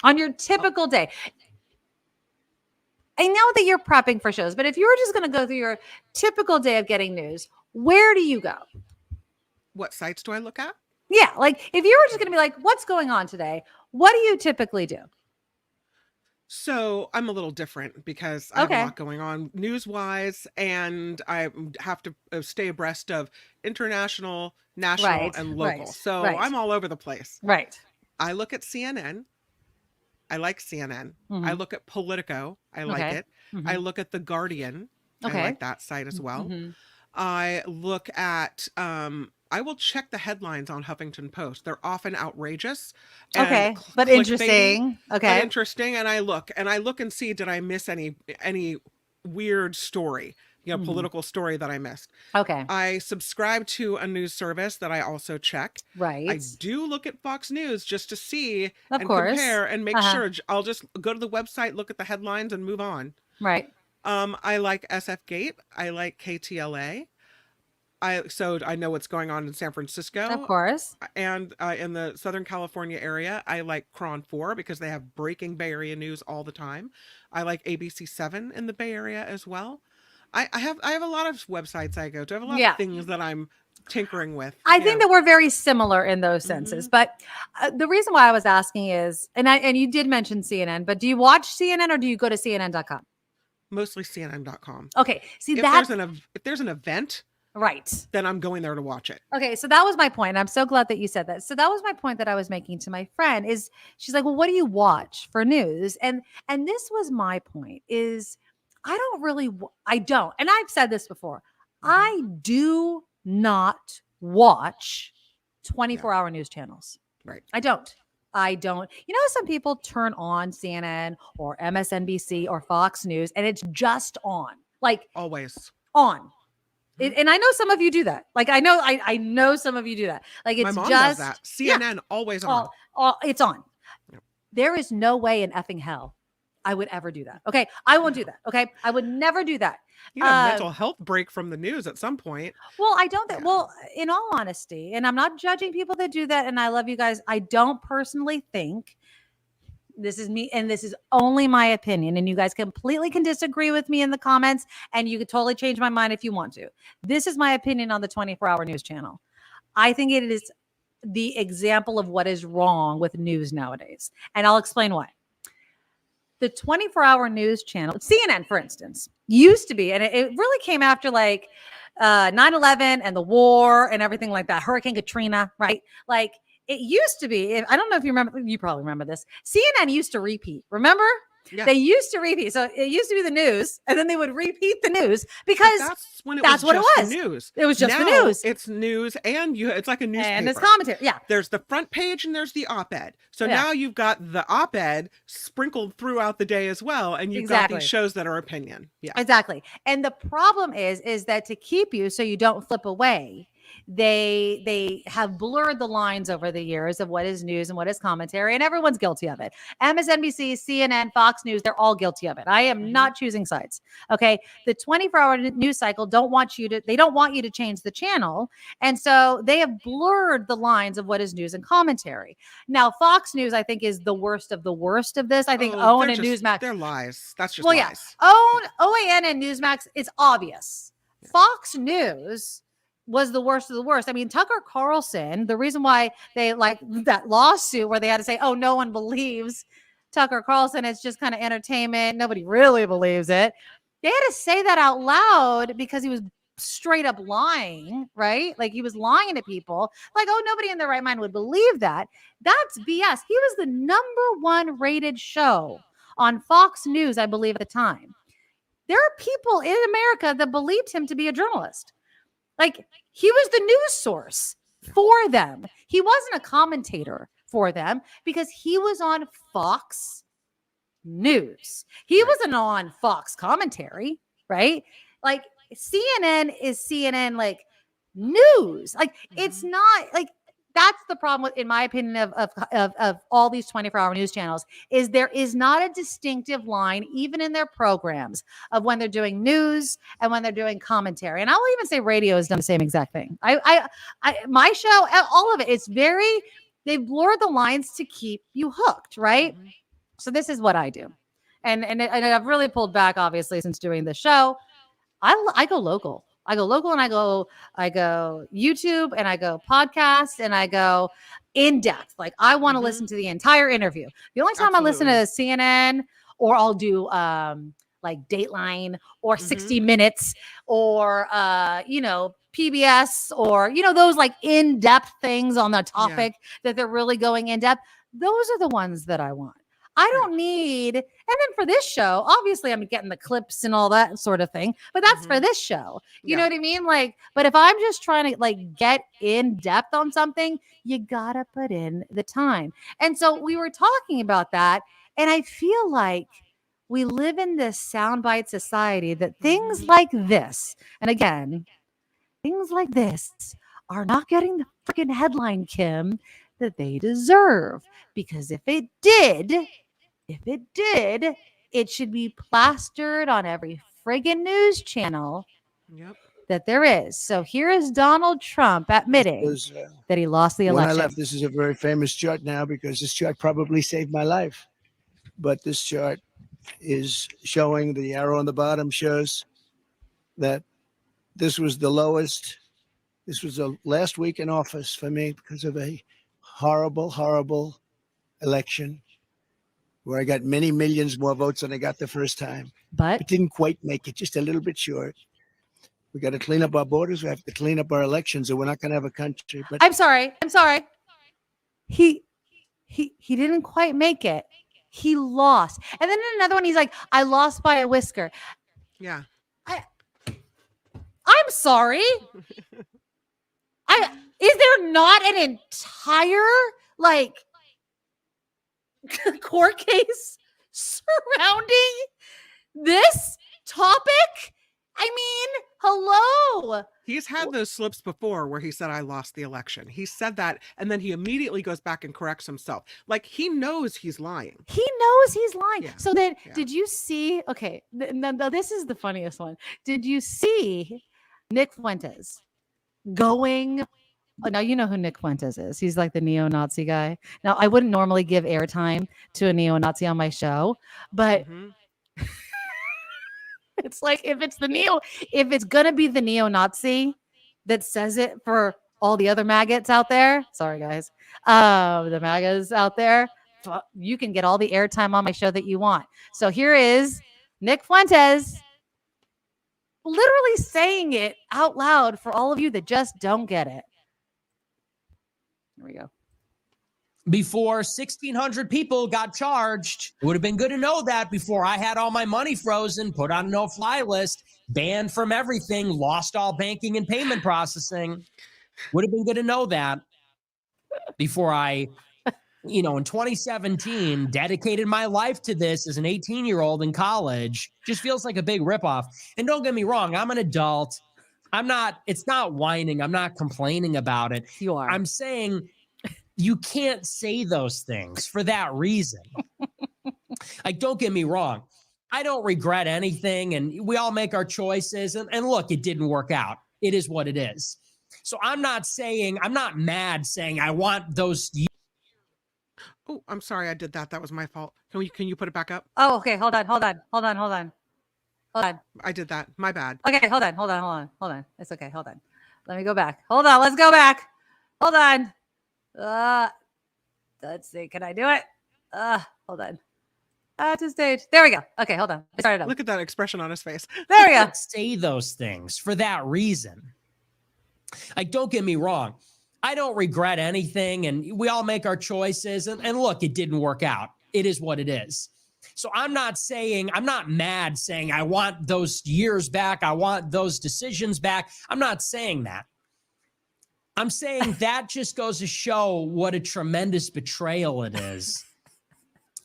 on your typical day. I know that you're prepping for shows, but if you were just going to go through your typical day of getting news, where do you go? What sites do I look at? Yeah, like if you were just going to be like, what's going on today? What do you typically do? So I'm a little different because I have a lot going on news-wise, and I have to stay abreast of international, national, and local. So I'm all over the place. Right. I look at CNN. I like CNN. I look at Politico. I like it. I look at The Guardian. I like that site as well. I look at, I will check the headlines on Huffington Post. They're often outrageous. And but interesting. But interesting. And I look and see, did I miss any weird story? Political story that I missed. I subscribe to a news service that I also check. Right. I do look at Fox News just to see compare and make sure. I'll just go to the website, look at the headlines, and move on. Right. I like SF Gate. I like KTLA. So I know what's going on in San Francisco. Of course. And in the Southern California area, I like Cron 4 because they have breaking Bay Area news all the time. I like ABC 7 in the Bay Area as well. I have a lot of websites I go to. I have a lot of things that I'm tinkering with. I think that we're very similar in those senses. But the reason why I was asking is, and you did mention CNN, but do you watch CNN or do you go to CNN.com? Mostly CNN.com. Okay. See, if there's an event, right, then I'm going there to watch it. Okay. So that was my point. I'm so glad that you said that. So that was my point that I was making to my friend is she's like, well, what do you watch for news? And this was my point is I don't. And I've said this before. I do not watch 24-hour news channels. Right. I don't. You know, some people turn on CNN or MSNBC or Fox News and it's just on. Like always on. And I know some of you do that. Like I know some of you do that. Like My it's mom just does that. CNN always on. It's on. Yep. There is no way in effing hell I would ever do that. Okay. I won't do that. Okay. I would never do that. You need a mental health break from the news at some point. Well, I don't. Yeah. Well, in all honesty, and I'm not judging people that do that, and I love you guys. I don't personally think this is me, and this is only my opinion. And you guys completely can disagree with me in the comments, and you could totally change my mind if you want to. This is my opinion on the 24-hour news channel. I think it is the example of what is wrong with news nowadays, and I'll explain why. The 24-hour news channel, CNN, for instance, used to be, and it really came after like 9/11 and the war and everything like that, Hurricane Katrina, right? Like it used to be, I don't know if you remember, you probably remember this. CNN used to repeat, remember? Yeah. They used to repeat. So it used to be the news, and then they would repeat the news because that's when that's what it was. The news. It was just now, the news. It's news, and it's like a newspaper. And it's commentary. Yeah. There's the front page and there's the op-ed. So Yeah. now you've got the op-ed sprinkled throughout the day as well, and you've got these shows that are opinion. Yeah. Exactly. And the problem is that to keep you so you don't flip away, they have blurred the lines over the years of what is news and what is commentary, and everyone's guilty of it. MSNBC, CNN, Fox News, they're all guilty of it. I am not choosing sides. Okay. The 24-hour news cycle they don't want you to change the channel. And so they have blurred the lines of what is news and commentary. Now, Fox News, I think, is the worst of this. I think OAN and Newsmax. They're lies. That's just lies. Yeah. OAN and Newsmax, it's obvious. Yeah. Fox News was the worst of the worst. I mean, Tucker Carlson, the reason why they like that lawsuit where they had to say, oh, no one believes Tucker Carlson, it's just kind of entertainment. Nobody really believes it. They had to say that out loud because he was straight up lying, right? Like he was lying to people like, oh, nobody in their right mind would believe that. That's BS. He was the #1 rated show on Fox News, I believe, at the time. There are people in America that believed him to be a journalist. Like he was the news source for them. He wasn't a commentator for them because he was on Fox News. He wasn't on Fox commentary, right? Like CNN is CNN, like news. Like it's not like that's the problem with, in my opinion, of all these 24-hour news channels is there is not a distinctive line, even in their programs, of when they're doing news and when they're doing commentary. And I will even say radio has done the same exact thing. My show, all of it, it's they've blurred the lines to keep you hooked, right? So this is what I do. And I've really pulled back, obviously, since doing the show. I go local. I go local and I go YouTube and I go podcast and I go in depth. Like I want to listen to the entire interview. The only time I listen to CNN or I'll do like Dateline or 60 Minutes or PBS or those like in-depth things on the topic that they're really going in depth. Those are the ones that I want. I don't need, and then for this show, obviously I'm getting the clips and all that sort of thing, but that's for this show. You know what I mean? Like, but if I'm just trying to like get in depth on something, you gotta put in the time. And so we were talking about that. And I feel like we live in this soundbite society that things like this, and again, things like this are not getting the freaking headline, Kim, that they deserve. Because if it did, it should be plastered on every friggin' news channel that there is. So here is Donald Trump admitting that he lost the election. When I left, this is a very famous chart now because this chart probably saved my life. But this chart is showing, the arrow on the bottom shows that this was the lowest. This was the last week in office for me because of a horrible, horrible election where I got many millions more votes than I got the first time. But it didn't quite make it, just a little bit short. We got to clean up our borders. We have to clean up our elections, or we're not going to have a country. But I'm sorry. He didn't quite make it. He lost. And then in another one, he's like, I lost by a whisker. Yeah. I'm sorry. Is there not an entire like court case surrounding this topic? I mean, hello. He's had those slips before where he said, I lost the election. He said that, and then he immediately goes back and corrects himself. Like, he knows he's lying. He knows he's lying. Yeah. So then, Yeah. did you see? Okay, no, this is the funniest one. Did you see Nick Fuentes going? Oh, now you know who Nick Fuentes is. He's like the neo-Nazi guy. Now, I wouldn't normally give airtime to a neo-Nazi on my show, but Mhm. it's like if it's gonna be the neo-Nazi that says it for all the other maggots out there. Sorry, guys. The MAGAs out there, you can get all the airtime on my show that you want. So here is Nick Fuentes literally saying it out loud for all of you that just don't get it. Here we go. Before 1,600 people got charged. It would have been good to know that before I had all my money frozen, put on a no-fly list, banned from everything, lost all banking and payment processing. Would have been good to know that before I, in 2017, dedicated my life to this as an 18-year-old in college. Just feels like a big ripoff. And don't get me wrong, I'm an adult. It's not whining. I'm not complaining about it. You are. I'm saying you can't say those things for that reason. Like, don't get me wrong. I don't regret anything, and we all make our choices. And look, it didn't work out. It is what it is. So I'm not mad saying I want those. Oh, I'm sorry I did that. That was my fault. Can you put it back up? Oh, okay. Hold on. I did that. My bad. Okay, hold on. It's okay. Hold on. Let me go back. Hold on. Let's go back. Hold on. Let's see. Can I do it? Hold on. To stage. There we go. Okay, hold on. I started up. Look at that expression on his face. There we go. Say those things for that reason. Like, don't get me wrong. I don't regret anything, and we all make our choices. And look, it didn't work out. It is what it is. So I'm not mad saying I want those years back. I want those decisions back. I'm not saying that. I'm saying that just goes to show what a tremendous betrayal it is.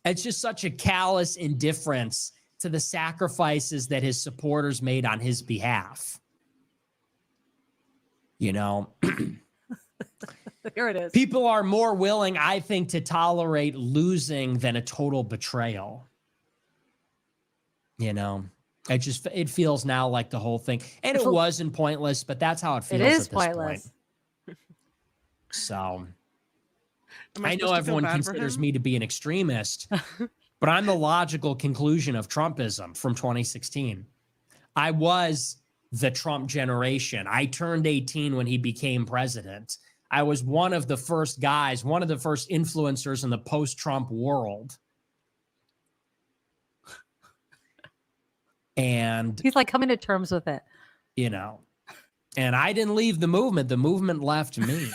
It's just such a callous indifference to the sacrifices that his supporters made on his behalf. Here it is. People are more willing, I think, to tolerate losing than a total betrayal. It feels now like the whole thing. And it wasn't pointless, but that's how it feels. It is at this pointless. Point. So I know everyone considers me to be an extremist, but I'm the logical conclusion of Trumpism from 2016. I was the Trump generation. I turned 18 when he became president. I was one of the first guys, one of the first influencers in the post-Trump world. And he's like coming to terms with it. And I didn't leave the movement. The movement left me.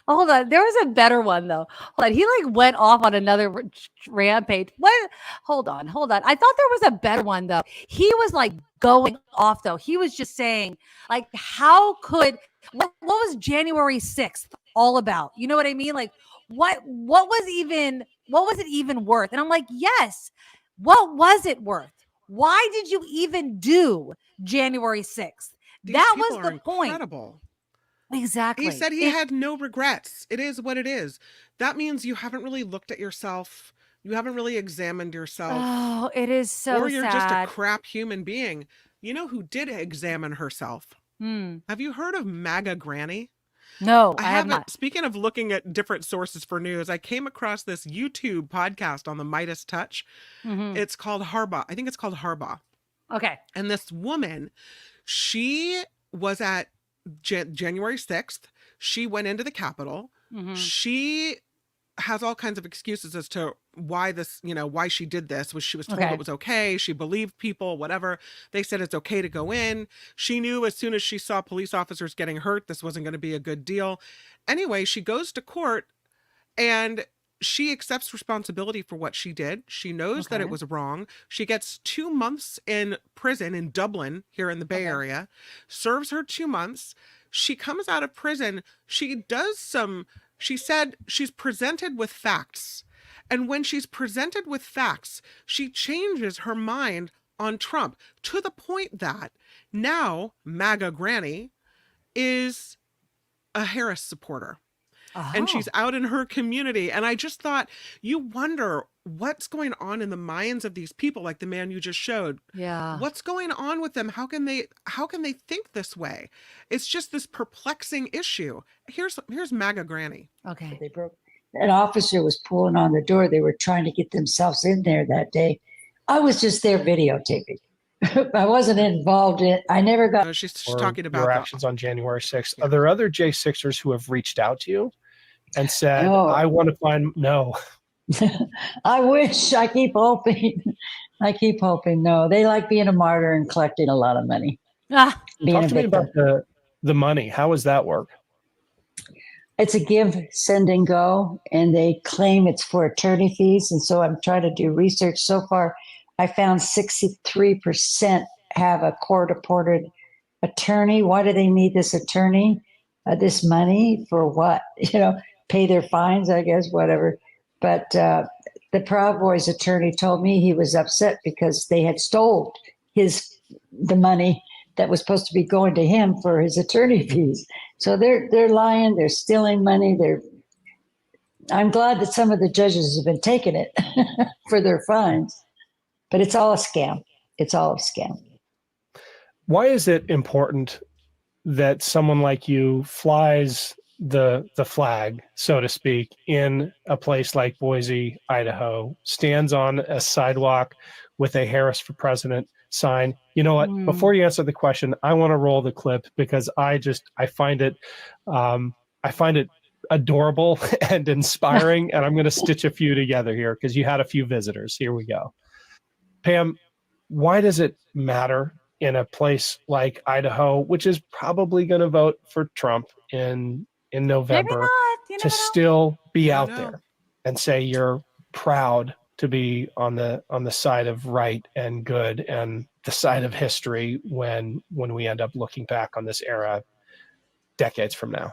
Hold on. There was a better one though. Hold on. He like went off on another rampage. What? Hold on. I thought there was a better one though. He was like going off though. He was just saying like, what was January 6th all about? You know what I mean? Like what was it even worth? And I'm like, yes. What was it worth? Why did you even do January 6th? That was the point. Incredible. Exactly. He said he had no regrets. It is what it is. That means you haven't really looked at yourself. You haven't really examined yourself. Oh, it is so sad. Or you're just a crap human being. You know who did examine herself? Have you heard of MAGA Granny? No, I have not. Speaking of looking at different sources for news, I came across this YouTube podcast on the Midas Touch. It's called Harbaugh. I think it's called Harbaugh. Okay. And this woman, she was at January 6th. She went into the Capitol. She has all kinds of excuses as to why why she did this. She was told it was okay. She believed people, whatever. They said it's okay to go in. She knew as soon as she saw police officers getting hurt, this wasn't going to be a good deal. Anyway, she goes to court and she accepts responsibility for what she did. She knows that it was wrong. She gets 2 months in prison in Dublin, here in the Bay Area, serves her 2 months. She comes out of prison. She said she's presented with facts. And when she's presented with facts, she changes her mind on Trump, to the point that now MAGA Granny is a Harris supporter. And she's out in her community. And I just thought, you wonder what's going on in the minds of these people, like the man you just showed. Yeah. What's going on with them? How can they think this way? It's just this perplexing issue. Here's MAGA Granny. Okay. They broke. An officer was pulling on the door. They were trying to get themselves in there that day. I was just there videotaping. I wasn't involved in it. I never got. She's talking about your actions on January 6th. Are there other J6ers who have reached out to you and said, No. I want to find, no. I wish. I keep hoping. I keep hoping. No, they like being a martyr and collecting a lot of money. Ah, Being Talk a to me victim. about the money. How does that work? It's a give, send, and go, and they claim it's for attorney fees. And so I'm trying to do research. So far, I found 63% have a court-appointed attorney. Why do they need this attorney? This money for what? Pay their fines, I guess, whatever. But the Proud Boys attorney told me he was upset because they had stole the money that was supposed to be going to him for his attorney fees. So they're lying, they're stealing money. I'm glad that some of the judges have been taking it for their fines, but it's all a scam. It's all a scam. Why is it important that someone like you flies the flag, so to speak, in a place like Boise, Idaho, stands on a sidewalk with a Harris for President sign? You know what? Before you answer the question, I want to roll the clip because I find it adorable and inspiring, and I'm going to stitch a few together here because you had a few visitors. Here we go. Pam, why does it matter in a place like Idaho, which is probably going to vote for Trump in November, to still be out there and say you're proud to be on the side of right and good and the side of history when we end up looking back on this era decades from now?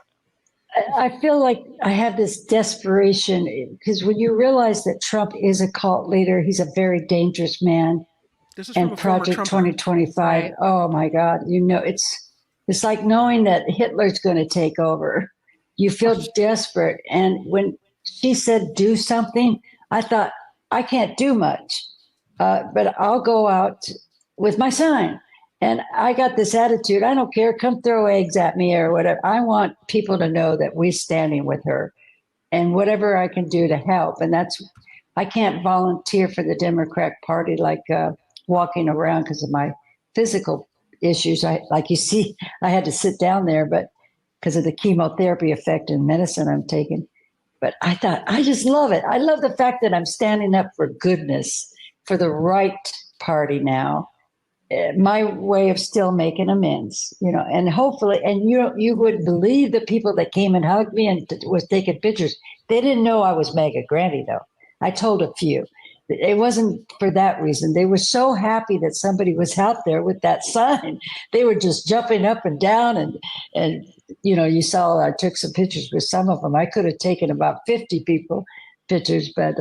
I feel like I have this desperation because when you realize that Trump is a cult leader, he's a very dangerous man. This is from And a former Project Trumper. 2025. Right. Oh my God. It's like knowing that Hitler's going to take over. You feel desperate. And when she said, do something, I thought, I can't do much, but I'll go out with my sign. And I got this attitude. I don't care. Come throw eggs at me or whatever. I want people to know that we're standing with her and whatever I can do to help. And I can't volunteer for the Democrat Party like walking around because of my physical issues. Like you see, I had to sit down there, but because of the chemotherapy effect and medicine I'm taking. But I thought, I just love it. I love the fact that I'm standing up for goodness, for the right party now. My way of still making amends, and hopefully, and you would believe the people that came and hugged me and was taking pictures. They didn't know I was MAGA Granny, though. I told a few. It wasn't for that reason. They were so happy that somebody was out there with that sign. They were just jumping up and down, and you saw I took some pictures with some of them. I could have taken about 50 people pictures, but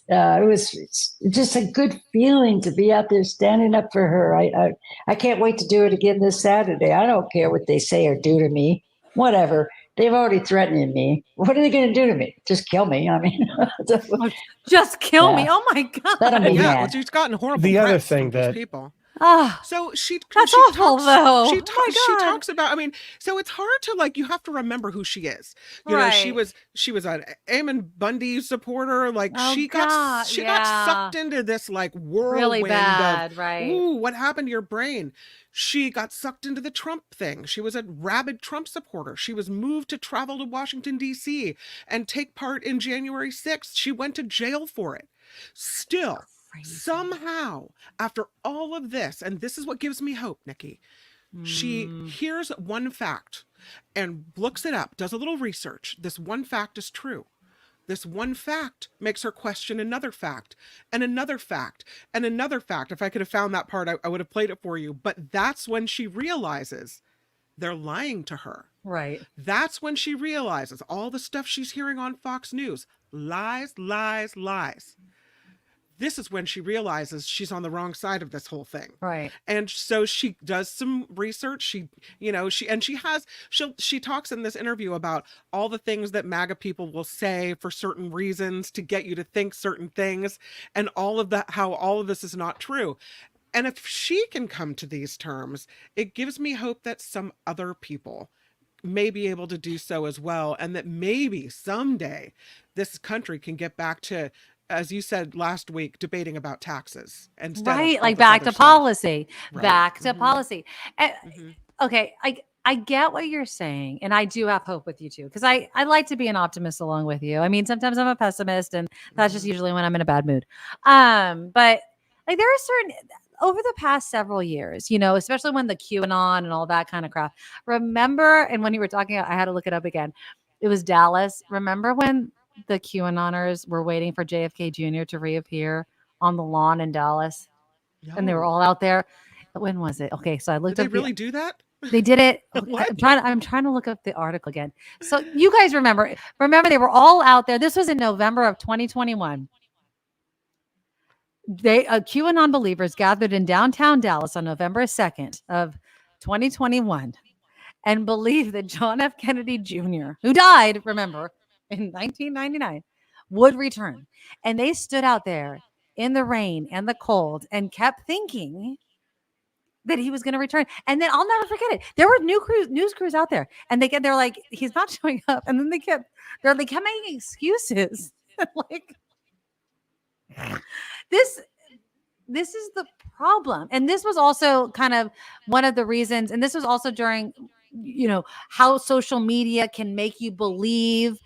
it's just a good feeling to be out there standing up for her. I can't wait to do it again this Saturday. I don't care what they say or do to me. Whatever. They've already threatened me. What are they going to do to me? Just kill me. I mean, just kill me. Oh my God. Let 'em be Yeah, mad. she's gotten horrible The other threats thing from these that- people. Ah, So that's awful, though. She Oh my she God. talks about. So it's hard to you have to remember who she is. She Right. was an Ammon Bundy supporter. Oh, she God, got yeah. sucked into this whirlwind Really bad, of right. ooh, what happened to your brain? She got sucked into the Trump thing. She was a rabid Trump supporter. She was moved to travel to Washington D.C. and take part in January 6th. She went to jail for it. Still. Somehow, after all of this, and this is what gives me hope, Nikki, she hears one fact and looks it up, does a little research. This one fact is true. This one fact makes her question another fact and another fact and another fact. If I could have found that part, I would have played it for you. But that's when she realizes they're lying to her. Right. That's when she realizes all the stuff she's hearing on Fox News. Lies, lies, lies. this is when she realizes she's on the wrong side of this whole thing. Right. And so she does some research. She talks in this interview about all the things that MAGA people will say for certain reasons to get you to think certain things, and all of that, how all of this is not true. And if she can come to these terms, it gives me hope that some other people may be able to do so as well, and that maybe someday this country can get back to, as you said last week, debating about taxes instead of Right. all Like this back other to stuff. policy. Right. Back to Mhm. policy. And, Mhm. okay. I get what you're saying. And I do have hope with you too. Because I like to be an optimist along with you. I mean, sometimes I'm a pessimist, and that's just Mhm. usually when I'm in a bad mood. But like there are certain over the past several years, especially when the QAnon and all that kind of crap. Remember, and when you were talking, I had to look it up again. It was Dallas. Remember when the QAnoners were waiting for JFK Jr. to reappear on the lawn in Dallas, and they were No. all out there? When was it? Okay, so I Did looked they up really do that? they did it. What? I'm trying to look up the article again. So you guys remember they were all out there. This was in November of 2021. QAnon believers gathered in downtown Dallas on November 2nd of 2021 and believed that John F. Kennedy Jr., who died, remember, in 1999, would return. And they stood out there in the rain and the cold and kept thinking that he was going to return. And then I'll never forget it. There were news crews out there, and they're like, he's not showing up. And then they kept making excuses. Like this is the problem. And this was also kind of one of the reasons. And this was also during, how social media can make you believe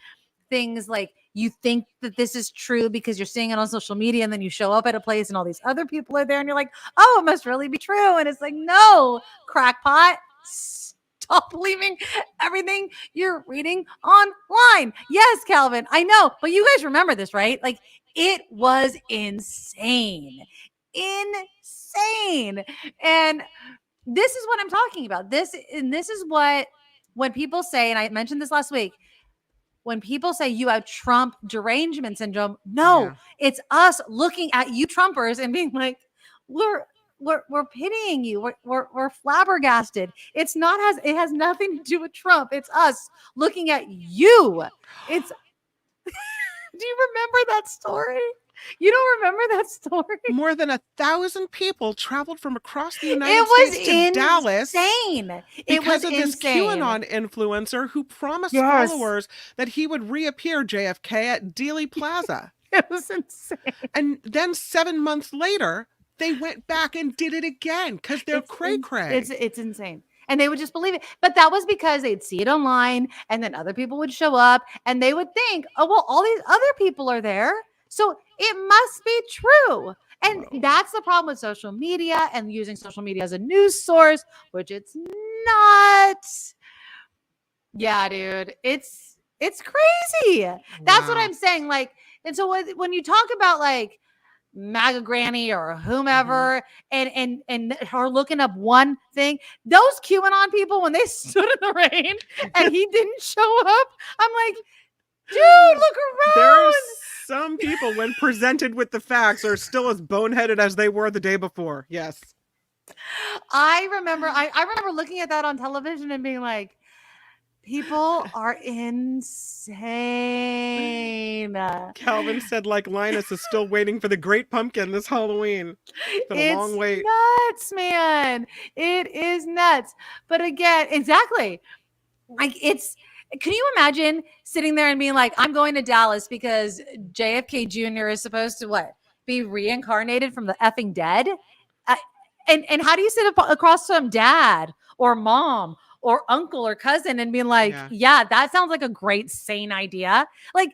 things like you think that this is true because you're seeing it on social media, and then you show up at a place and all these other people are there and you're like, oh, it must really be true. And it's like, no, crackpot, stop believing everything you're reading online. Yes, Calvin, I know, but you guys remember this, right? Like it was insane. And this is what I'm talking about. This is what, when people say, and I mentioned this last week, when people say you have Trump derangement syndrome, no, Yeah. it's us looking at you Trumpers and being like, we're pitying you. We're flabbergasted. It has nothing to do with Trump. It's us looking at you. It's do you remember that story? You don't remember that story? More than 1,000 people traveled from across the It United was States to Dallas insane. It because was of this insane. QAnon influencer who promised Yes. followers that he would reappear JFK at Dealey Plaza. It was insane. And then 7 months later, they went back and did it again because they're cray-cray. It's insane. And they would just believe it. But that was because they'd see it online, and then other people would show up and they would think, oh, well, all these other people are there, so it must be true. And that's the problem with social media and using social media as a news source, which it's not. Yeah, dude, it's crazy. That's what Wow. I'm saying. Like, and so when you talk about like MAGA granny or whomever, and her looking up one thing, those QAnon people, when they stood in the rain and he didn't show up, I'm like, dude, look around. There's some people, when presented with the facts, are still as boneheaded as they were the day before. Yes. I remember looking at that on television and being like, people are insane. Calvin said, like Linus is still waiting for the Great Pumpkin this Halloween. It's been a long wait. Nuts, man. It is nuts. But again, exactly. Like can you imagine sitting there and being like, I'm going to Dallas because JFK Jr. is supposed to be reincarnated from the effing dead? And how do you sit across from dad or mom or uncle or cousin and being like, yeah, that sounds like a great sane idea. Like,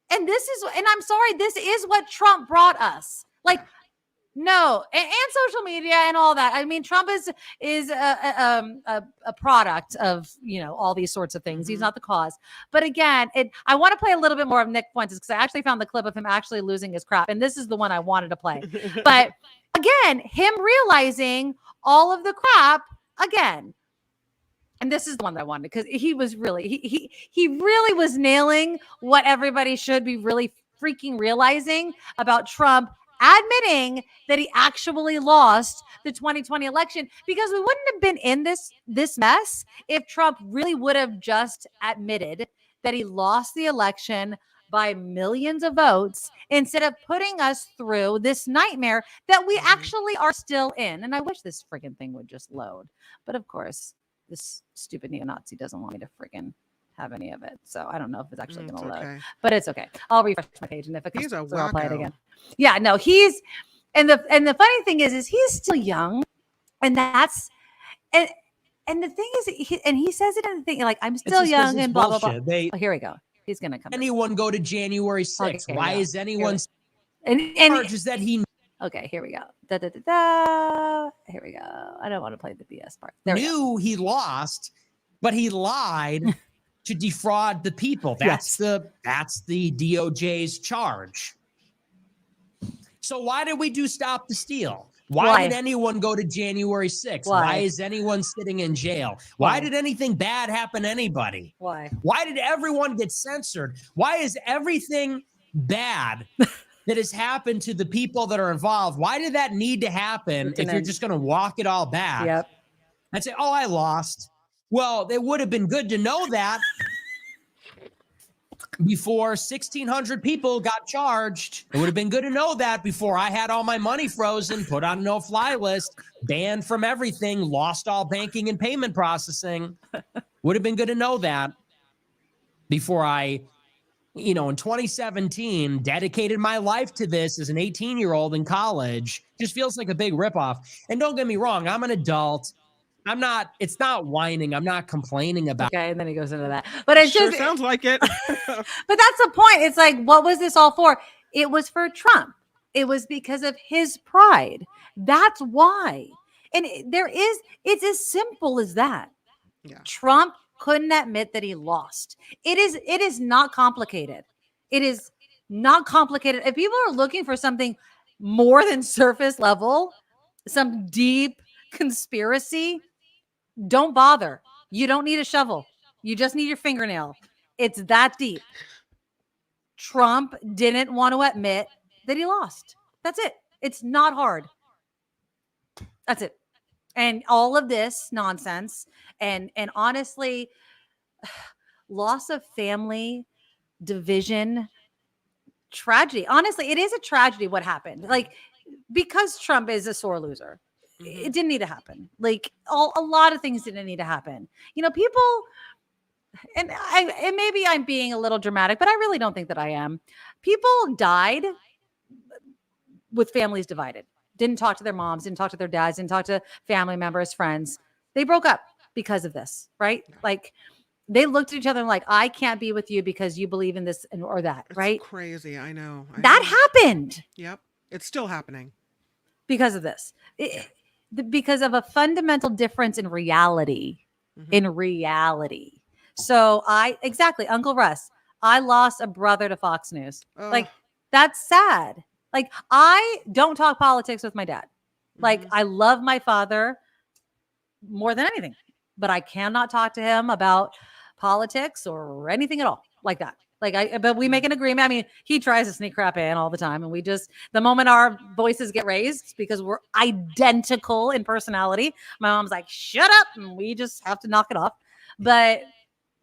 and I'm sorry, this is what Trump brought us. Like, no, and social media and all that. I mean, Trump is a product of all these sorts of things. He's not the cause. But again, I want to play a little bit more of Nick Fuentes because I actually found the clip of him actually losing his crap, and this is the one I wanted to play. But again, him realizing all of the crap again. And this is the one that I wanted because he was really he really was nailing what everybody should be really freaking realizing about Trump admitting that he actually lost the 2020 election, because we wouldn't have been in this mess if Trump really would have just admitted that he lost the election by millions of votes instead of putting us through this nightmare that we actually are still in. And I wish this friggin' thing would just load. But of course, this stupid neo-Nazi doesn't want me to friggin' have any of it. So I don't know if it's actually going to load, but it's okay. I'll refresh my page, and if it comes, I'll play it again. Yeah, no, he's, and the funny thing is he's still young, and that's, and the thing is, he says it in the thing, like, I'm still young and blah, blah, blah. Oh, here we go. He's going to come. Anyone go to January 6th? Okay, why is anyone and charges that he okay, here we go. Da, da, da, da. Here we go. I don't want to play the BS part. There knew he lost, but he lied to defraud the people. That's the DOJ's charge. So why did we do Stop the Steal? Why did anyone go to January 6th? Why is anyone sitting in jail? Why did anything bad happen to anybody? Why did everyone get censored? Why is everything bad that has happened to the people that are involved? Why did that need to happen if you're just going to walk it all back? Yep. And say, oh, I lost. Well, it would have been good to know that before 1,600 people got charged. It would have been good to know that before I had all my money frozen, put on a no-fly list, banned from everything, lost all banking and payment processing. Would have been good to know that before I, in 2017, dedicated my life to this as an 18-year-old in college. Just feels like a big ripoff. And don't get me wrong, I'm an adult. It's not whining. I'm not complaining about. Okay, and then he goes into that. But it Sure just sounds like it. But that's the point. It's like, what was this all for? It was for Trump. It was because of his pride. That's why. And it's as simple as that. Yeah. Trump couldn't admit that he lost. It is not complicated. It is not complicated. If people are looking for something more than surface level, some deep conspiracy, don't bother. You don't need a shovel. You just need your fingernail. It's that deep. Trump didn't want to admit that he lost. That's it. It's not hard. That's it. And all of this nonsense and honestly, loss of family, division, tragedy. Honestly, it is a tragedy what happened. Like, because Trump is a sore loser. It didn't need to happen. Like, a lot of things didn't need to happen. People, and maybe I'm being a little dramatic, but I really don't think that I am. People died with families divided. Didn't talk to their moms, didn't talk to their dads, didn't talk to family members, friends. They broke up because of this, right? Like, they looked at each other and like, I can't be with you because you believe in this or that, right? It's crazy. I know. That happened. Yep. It's still happening. Because of this. Because of a fundamental difference in reality. So Uncle Russ, I lost a brother to Fox News. Like, that's sad. Like, I don't talk politics with my dad. Like, I love my father more than anything, but I cannot talk to him about politics or anything at all like that. But we make an agreement. I mean, he tries to sneak crap in all the time. And the moment our voices get raised, because we're identical in personality, my mom's like, shut up. And we just have to knock it off. But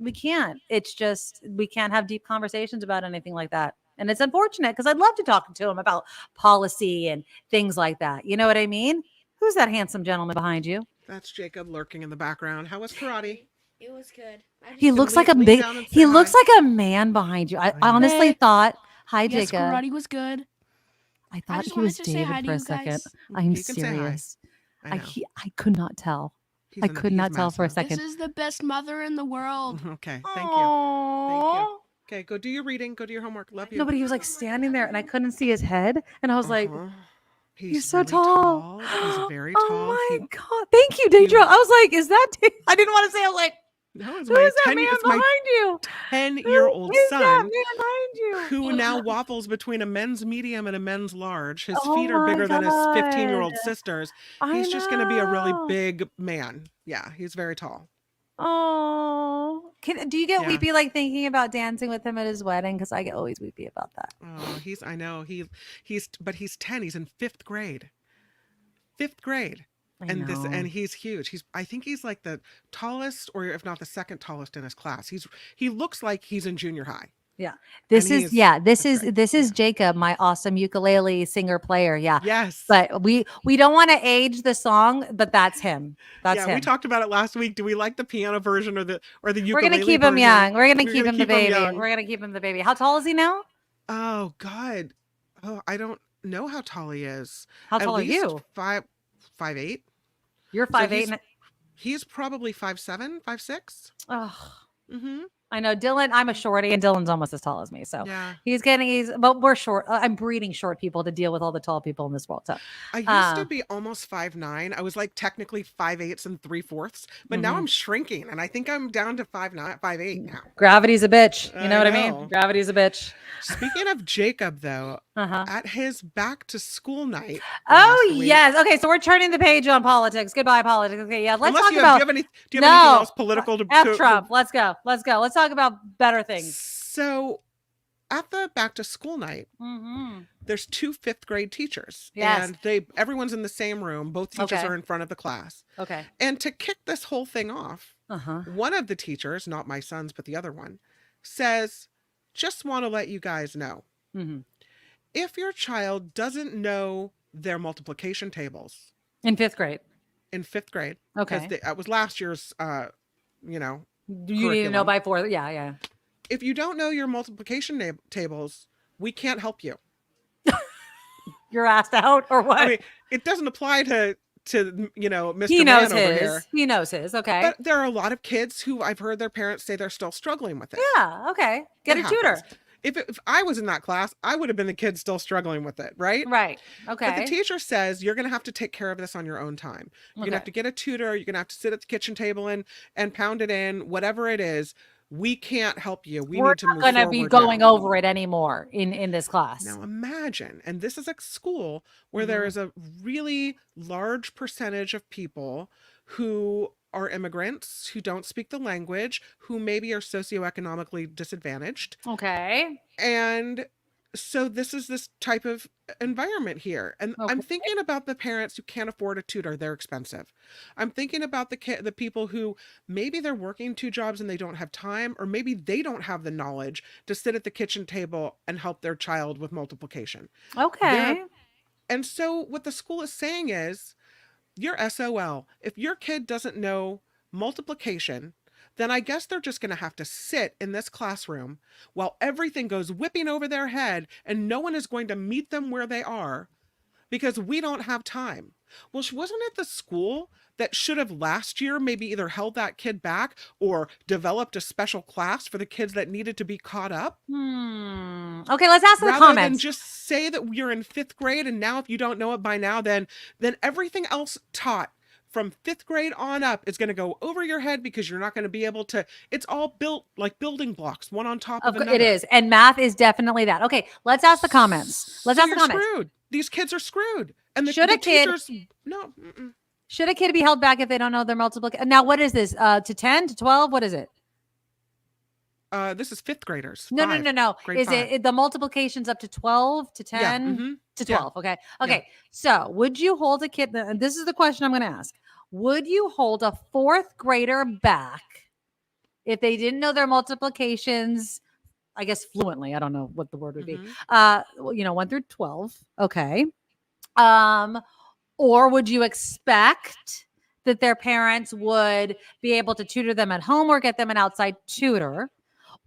we can't. It's just, we can't have deep conversations about anything like that. And it's unfortunate because I'd love to talk to him about policy and things like that. You know what I mean? Who's that handsome gentleman behind you? That's Jacob lurking in the background. How was karate? It was good. He looks like looks like a man behind you. I honestly thought, hi, Yes, Jacob. karate was good. I thought just he was wanted to say hi David to for a you second. guys. I'm He can say hi. serious. I know. I could not tell. I could not tell for a second. This is the best mother in the world. Okay. Thank you. Okay, go do your reading. Go do your homework. Love you. No, but he was like standing there and I couldn't see his head. And I was like, He's so really tall. He's very oh tall. my God. Thank you, Deidre. I was like, is that, I didn't want to say, I was like, No, it's who my is that 10 man it's my behind you? 10-year-old Who is that son man behind you? who now waffles between a men's medium and a men's large. His Oh feet are my bigger than his 15-year-old God. sisters. I He's just going to be a really know. big man. Yeah, he's very tall. Oh, do you get Yeah. weepy like thinking about dancing with him at his wedding? Because I get always weepy about that. Oh, I know but he's 10. He's in fifth grade. Fifth grade. I And know. he's huge. I think he's like the tallest, or if not the second tallest in his class. He looks like he's in junior high. Yeah. This And is he's fifth grade. this is Yeah. Jacob, my awesome ukulele singer player. Yeah. Yes. But we don't want to age the song, but that's him. That's yeah, him. we talked about it last week. Do we like the piano version or the ukulele? We're gonna keep him version? young. We're gonna We're keep gonna him the keep him baby. young. We're gonna keep him the baby. How tall is he now? Oh God. Oh, I don't know how tall he is. How At tall are least you? 5'8". You're So 5'8". He's probably 5'7", 5'6". Oh, Mm-hmm. I know Dylan. I'm a shorty, and Dylan's almost as tall as me. So Yeah. but we're short. I'm breeding short people to deal with all the tall people in this world. So I used to be almost 5'9". I was like technically 5'8" and 3/4, but now Mhm. I'm shrinking, and I think I'm down to 5'9", 5'8" now. gravity's a bitch. You I know what I know. mean? Gravity's a bitch. Speaking of Jacob, though, Uh-huh. at his back to school night. Oh last week- yes. Okay, so we're turning the page on politics. Goodbye politics. Okay, yeah. Let's Unless talk do you about have anything No. else political to F Trump. Let's go. Let's go. Let's talk about better things. So, at the back to school night, Mm-hmm. there's 2 fifth grade teachers, Yes. and everyone's in the same room. Both teachers Okay. are in front of the class, Okay. and to kick this whole thing off, Uh-huh. one of the teachers, not my sons, but the other one, says, "Just want to let you guys know, Mm-hmm. if your child doesn't know their multiplication tables In 5th grade. in 5th grade, Okay. because that was last year's, you know, You need to know curriculum. by 4th. Yeah, yeah. If you don't know your multiplication tables, we can't help you." You're asked out or what? I mean, it doesn't apply to Mr. he knows Man over his. here. He knows his. Okay. But there are a lot of kids who I've heard their parents say they're still struggling with it. yeah. Okay. Get It a tutor. happens. If I was in that class, I would have been the kid still struggling with it, right? Right. But Okay. the teacher says you're going to have to take care of this on your own time. You're going to have to get a tutor. You're going to have to sit at the kitchen table and pound it in, whatever it is. We can't help you. We're need to not move going to be forward going now. over it anymore in this class. Now imagine, and this is a school where there is a really large percentage of people who are immigrants, who don't speak the language, who maybe are socioeconomically disadvantaged. Okay. And so this is this type of environment here. And I'm Okay. thinking about the parents who can't afford a tutor. They're expensive. I'm thinking about the people who maybe they're working 2 jobs and they don't have time, or maybe they don't have the knowledge to sit at the kitchen table and help their child with multiplication. Okay. And so what the school is saying is, you're SOL. If your kid doesn't know multiplication, then I guess they're just going to have to sit in this classroom while everything goes whipping over their head and no one is going to meet them where they are because we don't have time. Well, wasn't it the school that should have last year maybe either held that kid back or developed a special class for the kids that needed to be caught up? Okay, let's ask the Rather than comments. just say that you're in 5th grade and now if you don't know it by now, then everything else taught from 5th grade on up is going to go over your head because you're not going to be able to. It's all built like building blocks, one on top of another. It is. And math is definitely that. Okay, let's ask the comments. Let's So ask the you're comments. screwed. These kids are screwed. And the, Should the a kid- teachers, no. Should a kid be held back if they don't know their multiplication? Now, what is this? To 10, to 12? What is it? This is 5th graders. No. Grade Is 5. it the multiplications up to 12, to 10, Yeah, mhm. to Yeah. 12? Okay. Okay. So would you hold a kid? And this is the question I'm going to ask. Would you hold a 4th grader back if they didn't know their multiplications? I guess fluently. I don't know what the word would be. Mhm. 1 through 12. Okay. Or would you expect that their parents would be able to tutor them at home or get them an outside tutor?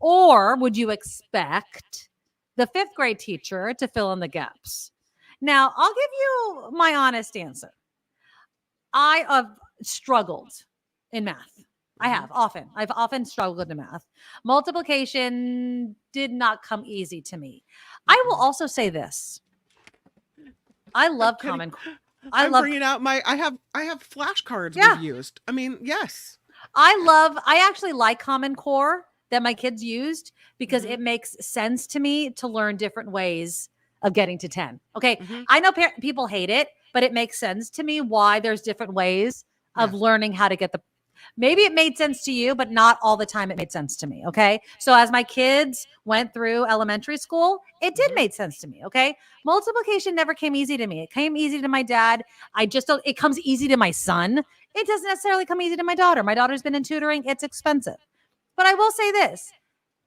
Or would you expect the 5th grade teacher to fill in the gaps? Now, I'll give you my honest answer. I have struggled in math. I have often. I've often struggled in math. Multiplication did not come easy to me. I will also say this. I love kidding. Common Core. I'm bringing out I have flashcards Yeah. we've used. I mean, yes. I actually like Common Core that my kids used because Mhm. it makes sense to me to learn different ways of getting to 10. Okay. Mhm. I know people hate it, but it makes sense to me why there's different ways of Yeah. learning how to get Maybe it made sense to you, but not all the time it made sense to me. Okay. So as my kids went through elementary school, it did make sense to me. Okay. Multiplication never came easy to me. It came easy to my dad. I just don't, it comes easy to my son. It doesn't necessarily come easy to my daughter. My daughter's been in tutoring. It's expensive. But I will say this,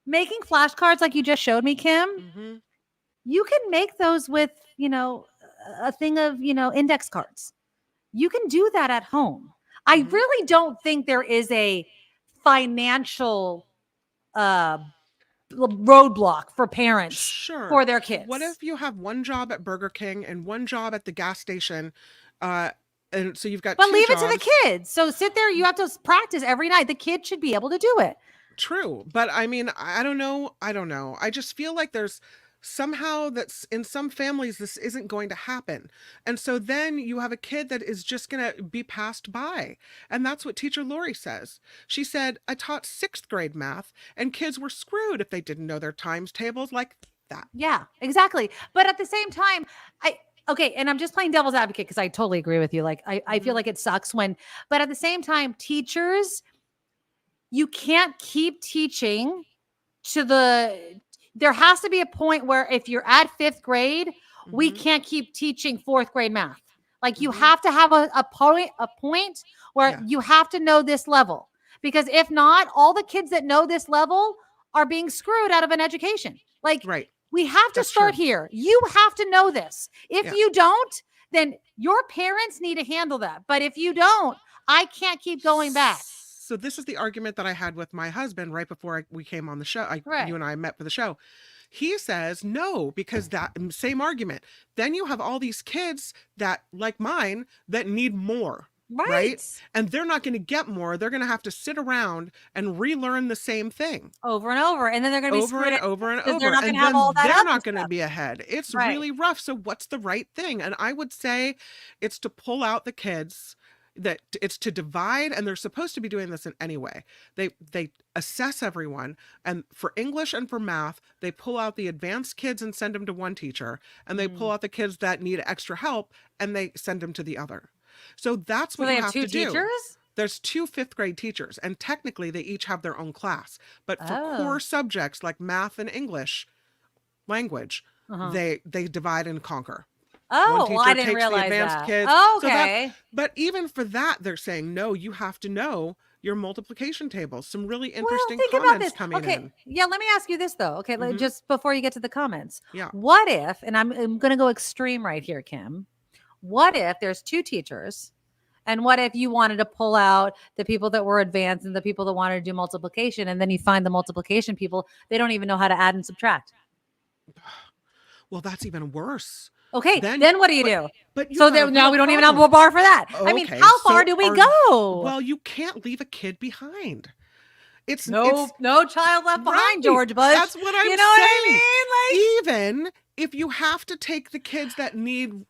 making flashcards like you just showed me, Kim, you can make those with, a thing of, index cards. You can do that at home. I really don't think there is a financial roadblock for parents for their kids. What if you have one job at Burger King and one job at the gas station? And so you've got But two leave jobs. it to the kids. So sit there. You have to practice every night. The kid should be able to do it. True. But I mean, I don't know. I just feel like there's somehow that's in some families, this isn't going to happen. And so then you have a kid that is just going to be passed by. And that's what teacher Lori says. She said, I taught 6th grade math and kids were screwed if they didn't know their times tables like that. Yeah, exactly. But at the same time, okay, and I'm just playing devil's advocate because I totally agree with you. Like, I feel like it sucks but at the same time, teachers, you can't keep teaching there has to be a point where if you're at 5th grade, we can't keep teaching 4th grade math. Like you have to have a point where you have to know this level, because if not, all the kids that know this level are being screwed out of an education. Like, we have to start here. You have to know this. If you don't, then your parents need to handle that. But if you don't, I can't keep going back. So this is the argument that I had with my husband right before we came on the show. You and I met for the show. He says no, because that same argument. Then you have all these kids that, like mine, that need more. Right? And they're not going to get more. They're going to have to sit around and relearn the same thing over and over. And then they're going to be over and over and over. They're not going to have then all that. They're not going to be ahead. It's really rough. So what's the right thing? And I would say it's to pull out the kids, that it's to divide, and they're supposed to be doing this in any way. They assess everyone, and for English and for math, they pull out the advanced kids and send them to one teacher, and they pull out the kids that need extra help and they send them to the other. So that's what you have to do. Teachers? There's 2 5th grade teachers, and technically they each have their own class. But for core subjects like math and English language, they divide and conquer. Oh, well, I didn't realize that. Kids. Okay. But even for that, they're saying, no, you have to know your multiplication tables. Some really interesting comments coming in. Yeah, let me ask you this, though. Okay, just before you get to the comments. Yeah. What if, and I'm going to go extreme right here, Kim. What if there's 2 teachers, and what if you wanted to pull out the people that were advanced and the people that wanted to do multiplication, and then you find the multiplication people, they don't even know how to add and subtract? Well, that's even worse. Okay, then what do you do? But now we don't even have a bar for that. I mean, how far do we go? Well, you can't leave a kid behind. It's no child left behind, George Bush. That's what I'm saying. You know what I mean? Like, even if you have to take the kids that need,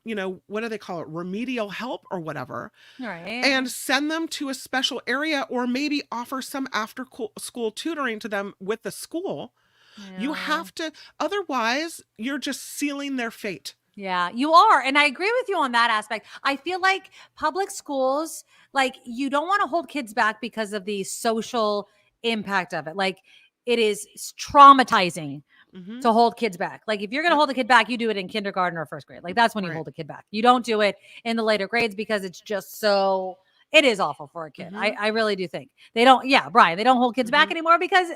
what do they call it? Remedial help or whatever. Right. And send them to a special area, or maybe offer some after school tutoring to them with the school. Yeah. You have to, otherwise you're just sealing their fate. Yeah, you are. And I agree with you on that aspect. I feel like public schools, like, you don't want to hold kids back because of the social impact of it. Like, it is traumatizing to hold kids back. Like, if you're going to hold a kid back, you do it in kindergarten or 1st grade. Like, that's when you hold a kid back. You don't do it in the later grades, because it's just it is awful for a kid. I really do think Brian, they don't hold kids back anymore because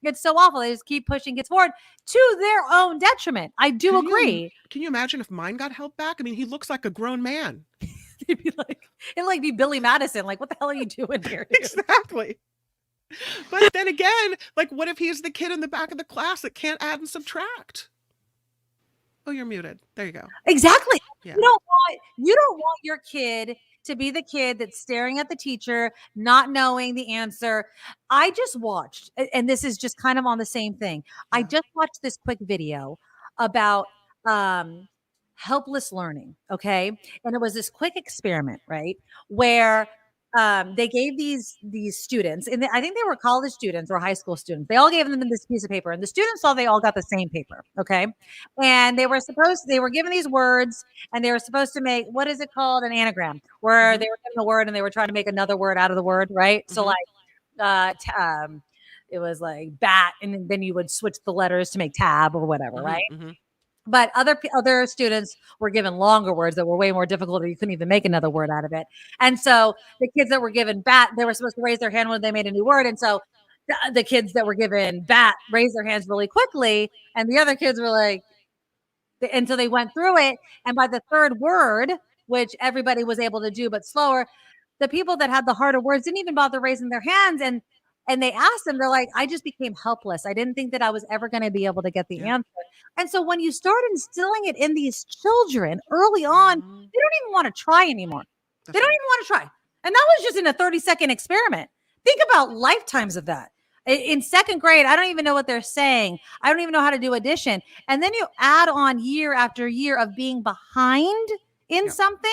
it's so awful. They just keep pushing kids forward to their own detriment. I do agree. Can you imagine if mine got held back? I mean, he looks like a grown man. It'd be Billy Madison. Like, what the hell are you doing here? Exactly. But then again, like, what if he's the kid in the back of the class that can't add and subtract? Oh, you're muted. There you go. Exactly. Yeah. You don't want your kid to be the kid that's staring at the teacher, not knowing the answer. I just watched, and this is just kind of on the same thing. Yeah. I just watched this quick video about helpless learning. Okay. And it was this quick experiment, right? Where they gave these students, and I think they were college students or high school students. They all gave them this piece of paper, and the students thought they all got the same paper. Okay, and they were given these words, and they were supposed to make, what is it called, an anagram, where they were given a word and they were trying to make another word out of the word, right? So like, it was like bat, and then you would switch the letters to make tab or whatever, right? But other students were given longer words that were way more difficult, or you couldn't even make another word out of it. And so the kids that were given bat, they were supposed to raise their hand when they made a new word. And so the kids that were given bat raised their hands really quickly, and the other kids were like, and so they went through it. And by the third word, which everybody was able to do, but slower, the people that had the harder words didn't even bother raising their hands. And they asked them, they're like, I just became helpless. I didn't think that I was ever going to be able to get the answer. And so when you start instilling it in these children early on, they don't even want to try anymore. They don't even want to try. And that was just in a 30-second experiment. Think about lifetimes of that. In second grade, I don't even know what they're saying. I don't even know how to do addition. And then you add on year after year of being behind in something.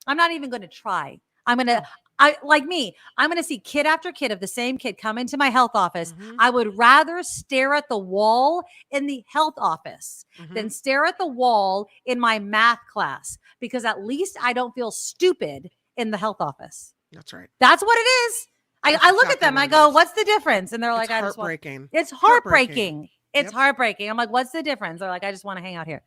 I'm not even going to try. I'm going to see kid after kid of the same kid come into my health office. I would rather stare at the wall in the health office than stare at the wall in my math class, because at least I don't feel stupid in the health office. That's right. That's what it is. I look at them, I go, what's the difference? And they're like, heartbreaking. It's heartbreaking. It's heartbreaking. I'm like, what's the difference? They're like, I just want to hang out here.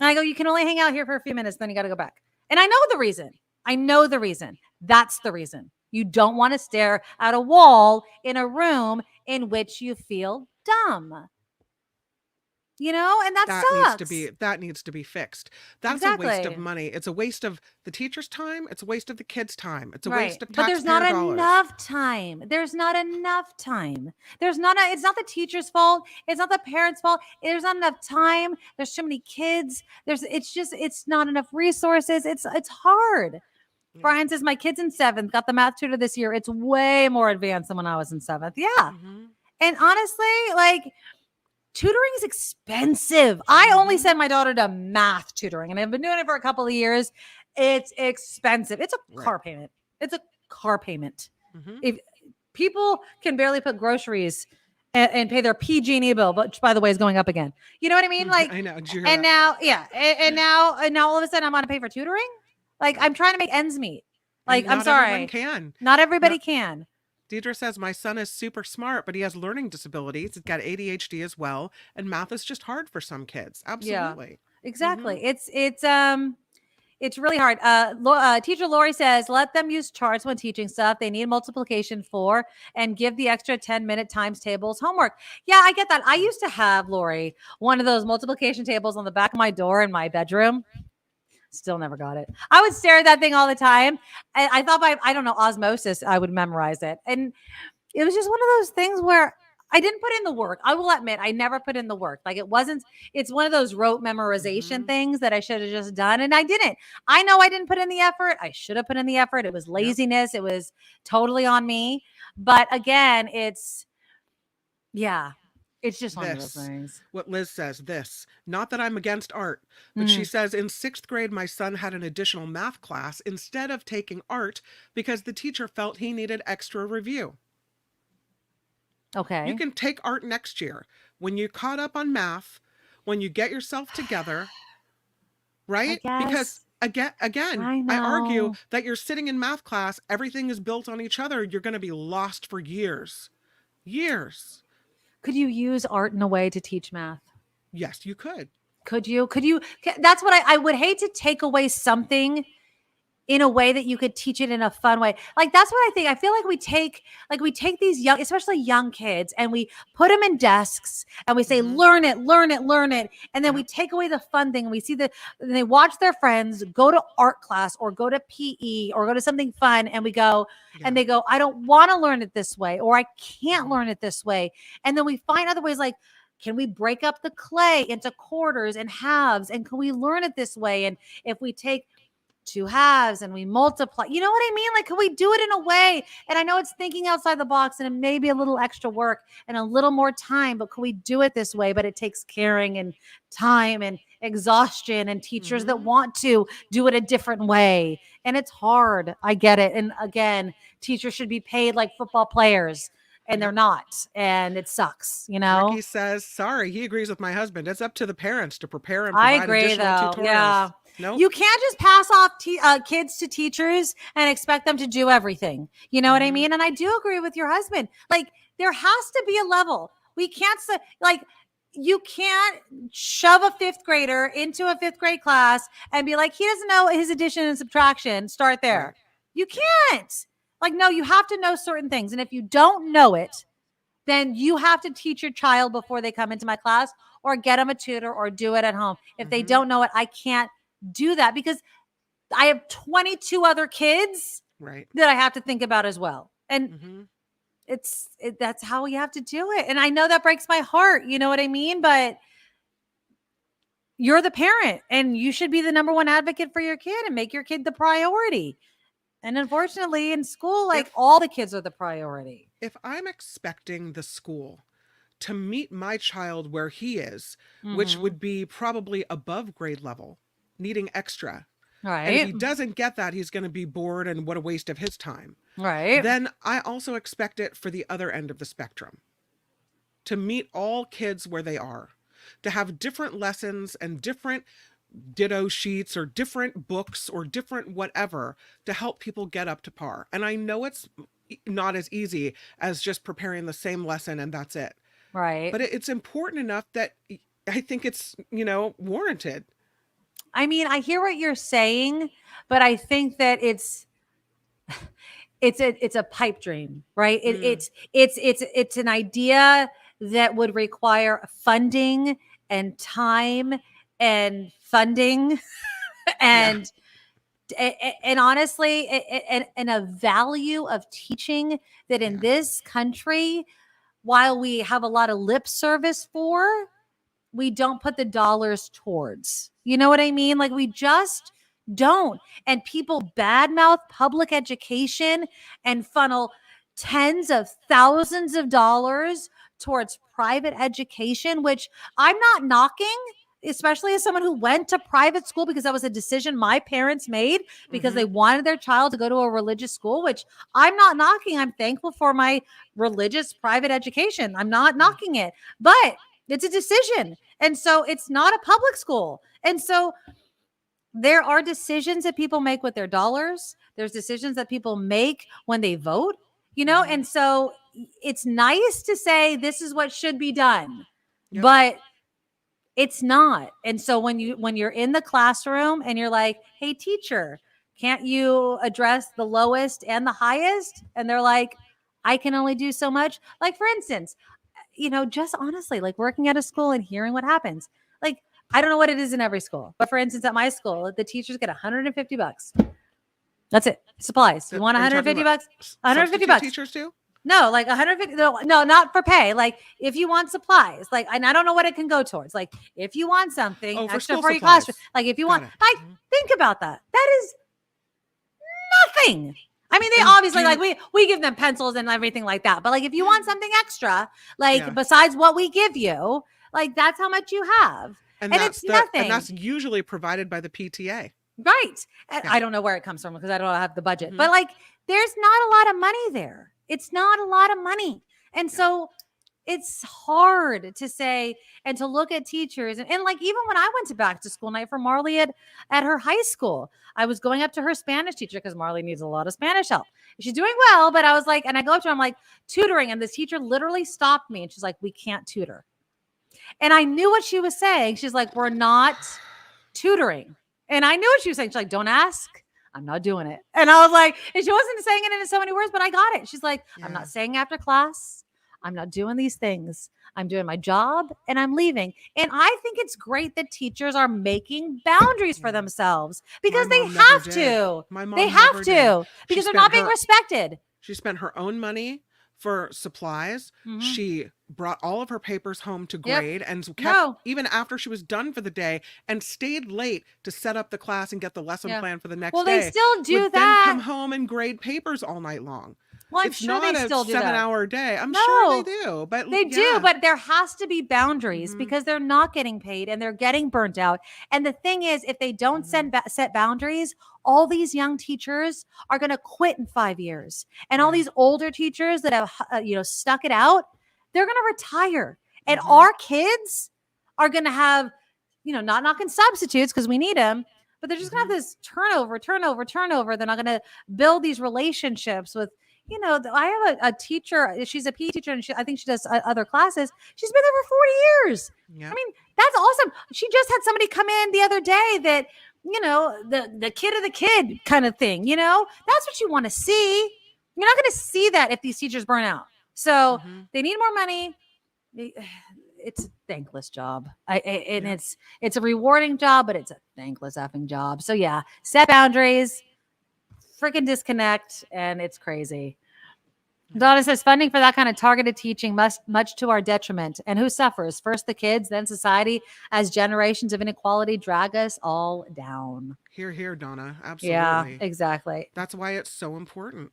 And I go, you can only hang out here for a few minutes, then you got to go back. And I know the reason. That's the reason. You don't want to stare at a wall in a room in which you feel dumb. And that sucks. That needs to be fixed. That's a waste of money. It's a waste of the teacher's time. It's a waste of the kids' time. It's a waste of taxpayer dollars. But there's not enough time. It's not the teacher's fault. It's not the parents' fault. There's not enough time. There's too many kids. It's not enough resources. It's hard. Brian says, my kid's in 7th, got the math tutor this year. It's way more advanced than when I was in 7th. Yeah. And honestly, like, tutoring is expensive. I only send my daughter to math tutoring, and I've been doing it for a couple of years. It's expensive. It's a car payment. If people can barely put groceries and pay their PG&E bill, which, by the way, is going up again. You know what I mean? Like, I know. And now all of a sudden I'm going to pay for tutoring. Like, I'm trying to make ends meet. Like, I'm sorry. Not everybody can. Deidre says, my son is super smart, but he has learning disabilities. He's got ADHD as well. And math is just hard for some kids. Absolutely. Yeah, exactly. It's really hard. Teacher Lori says, let them use charts when teaching stuff. They need multiplication for, and give the extra 10-minute times tables homework. Yeah, I get that. I used to have, Lori, one of those multiplication tables on the back of my door in my bedroom. Still never got it. I would stare at that thing all the time. I thought by, I don't know, osmosis, I would memorize it. And it was just one of those things where I didn't put in the work. I will admit, I never put in the work. Like, it's one of those rote memorization things that I should have just done. And I didn't. I know I didn't put in the effort. I should have put in the effort. It was laziness. It was totally on me. But again, it's just one of those things. What Liz says, not that I'm against art, but she says in 6th grade, my son had an additional math class instead of taking art because the teacher felt he needed extra review. Okay. You can take art next year. When you're caught up on math, when you get yourself together, right? Because again, I argue that you're sitting in math class, everything is built on each other. You're going to be lost for years. Could you use art in a way to teach math? Yes, you could. Could you? That's what I would hate to take away something in a way that you could teach it in a fun way. Like, that's what I think. I feel like we take these young, especially young kids, and we put them in desks and we say, learn it. And then we take away the fun thing. And we see and they watch their friends go to art class or go to PE or go to something fun. And we go, and they go, I don't want to learn it this way, or I can't learn it this way. And then we find other ways, like, can we break up the clay into quarters and halves? And can we learn it this way? And if we take 2 halves and we multiply, you know what I mean? Like, can we do it in a way? And I know it's thinking outside the box and it may be a little extra work and a little more time, but can we do it this way? But it takes caring and time and exhaustion and teachers that want to do it a different way. And it's hard. I get it. And again, teachers should be paid like football players, and they're not. And it sucks, you know? Ricky says, sorry, he agrees with my husband. It's up to the parents to prepare and I provide agree, additional though. tutorials. Yeah. No, You can't just pass off kids to teachers and expect them to do everything. You know what I mean? And I do agree with your husband. Like, there has to be a level. We can't say, like, you can't shove a fifth grader into a fifth grade class and be like, he doesn't know his addition and subtraction. Start there. Right. You can't. Like, no, you have to know certain things. And if you don't know it, then you have to teach your child before they come into my class, or get them a tutor, or do it at home. If they don't know it, I can't do that because I have 22 other kids right. that I have to think about as well. And that's how we have to do it. And I know that breaks my heart. You know what I mean? But you're the parent and you should be the number one advocate for your kid and make your kid the priority. And unfortunately in school, like, all the kids are the priority. If I'm expecting the school to meet my child where he is, which would be probably above grade level, needing extra. Right. And if he doesn't get that, he's going to be bored and what a waste of his time. Right. Then I also expect it for the other end of the spectrum, to meet all kids where they are, to have different lessons and different ditto sheets or different books or different whatever to help people get up to par. And I know it's not as easy as just preparing the same lesson and that's it. Right. But it's important enough that I think it's, warranted. I mean, I hear what you're saying, but I think that it's a pipe dream, right? It's an idea that would require funding and time and funding and honestly, and a value of teaching that in this country, while we have a lot of lip service for, we don't put the dollars towards. You know what I mean? Like, we just don't. And people badmouth public education and funnel tens of thousands of dollars towards private education, which I'm not knocking, especially as someone who went to private school because that was a decision my parents made because they wanted their child to go to a religious school, which I'm not knocking. I'm thankful for my religious private education. I'm not knocking it, but it's a decision. And so it's not a public school. And so there are decisions that people make with their dollars. There's decisions that people make when they vote, and so it's nice to say this is what should be done, but it's not. And so when you're in the classroom and you're like, hey, teacher, can't you address the lowest and the highest? And they're like, I can only do so much. Like, for instance, just honestly, like, working at a school and hearing what happens. Like, I don't know what it is in every school, but for instance, at my school, the teachers get $150. That's it. Supplies. You want $150? $150. Teachers too? No, like 150. No, not for pay. Like, if you want supplies, like, and I don't know what it can go towards. Like, if you want something extra for your classroom, like, if you want, like, think about that. That is nothing. I mean, they obviously, like, we give them pencils and everything like that. But like, if you want something extra, like, besides what we give you, like, that's how much you have. And it's nothing. And that's usually provided by the PTA. Right. I don't know where it comes from because I don't have the budget. But like, there's not a lot of money there. It's not a lot of money. And so it's hard to say and to look at teachers. And like, even when I went to back to school night for Marley at her high school, I was going up to her Spanish teacher because Marley needs a lot of Spanish help. She's doing well, but I was like, and I go up to her, I'm like, tutoring. And this teacher literally stopped me and she's like, we can't tutor. And I knew what she was saying. She's like, we're not tutoring. And I knew what she was saying. She's like, don't ask. I'm not doing it. And I was like, and she wasn't saying it in so many words, but I got it. She's like, I'm not saying after class. I'm not doing these things. I'm doing my job and I'm leaving. And I think it's great that teachers are making boundaries for themselves because they have to. They have to because they're not being respected. She spent her own money for supplies. She brought all of her papers home to grade and kept even after she was done for the day and stayed late to set up the class and get the lesson plan for the next day. Well, they still do would that. Then come home and grade papers all night long. Well, I'm it's sure not they a still do that. 7-hour day. I'm No, sure they do, but They yeah. do, but there has to be boundaries Mhm. because they're not getting paid and they're getting burnt out. And the thing is, if they don't set boundaries, all these young teachers are going to quit in 5 years. And all Yeah. these older teachers that have, stuck it out, they're going to retire. And Mhm. our kids are going to have, not knocking substitutes because we need them, but they're just going to have this turnover. They're not going to build these relationships with, I have a teacher. She's a PE teacher, and I think she does other classes. She's been there for 40 years. Yeah. I mean, that's awesome. She just had somebody come in the other day that, the kid of the kid kind of thing. That's what you want to see. You're not going to see that if these teachers burn out. So Mhm. they need more money. It's a thankless job. And Yeah. it's a rewarding job, but it's a thankless effing job. So yeah, set boundaries, freaking disconnect, and it's crazy. Donna says funding for that kind of targeted teaching much to our detriment. And who suffers? First the kids, then society, as generations of inequality drag us all down. Here, Donna. Absolutely. Yeah, exactly. That's why it's so important.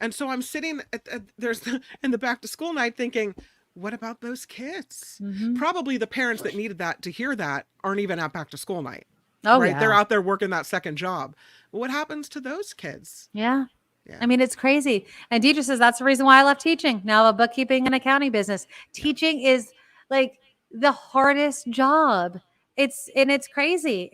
And so I'm sitting in the back to school night thinking, what about those kids? Mhm. Probably the parents that needed that to hear that aren't even at back to school night. Oh, right? yeah. They're out there working that second job. What happens to those kids? Yeah. Yeah. I mean, it's crazy. And Deidre says that's the reason why I left teaching. Now I have a bookkeeping and accounting business. Teaching is like the hardest job. It's crazy.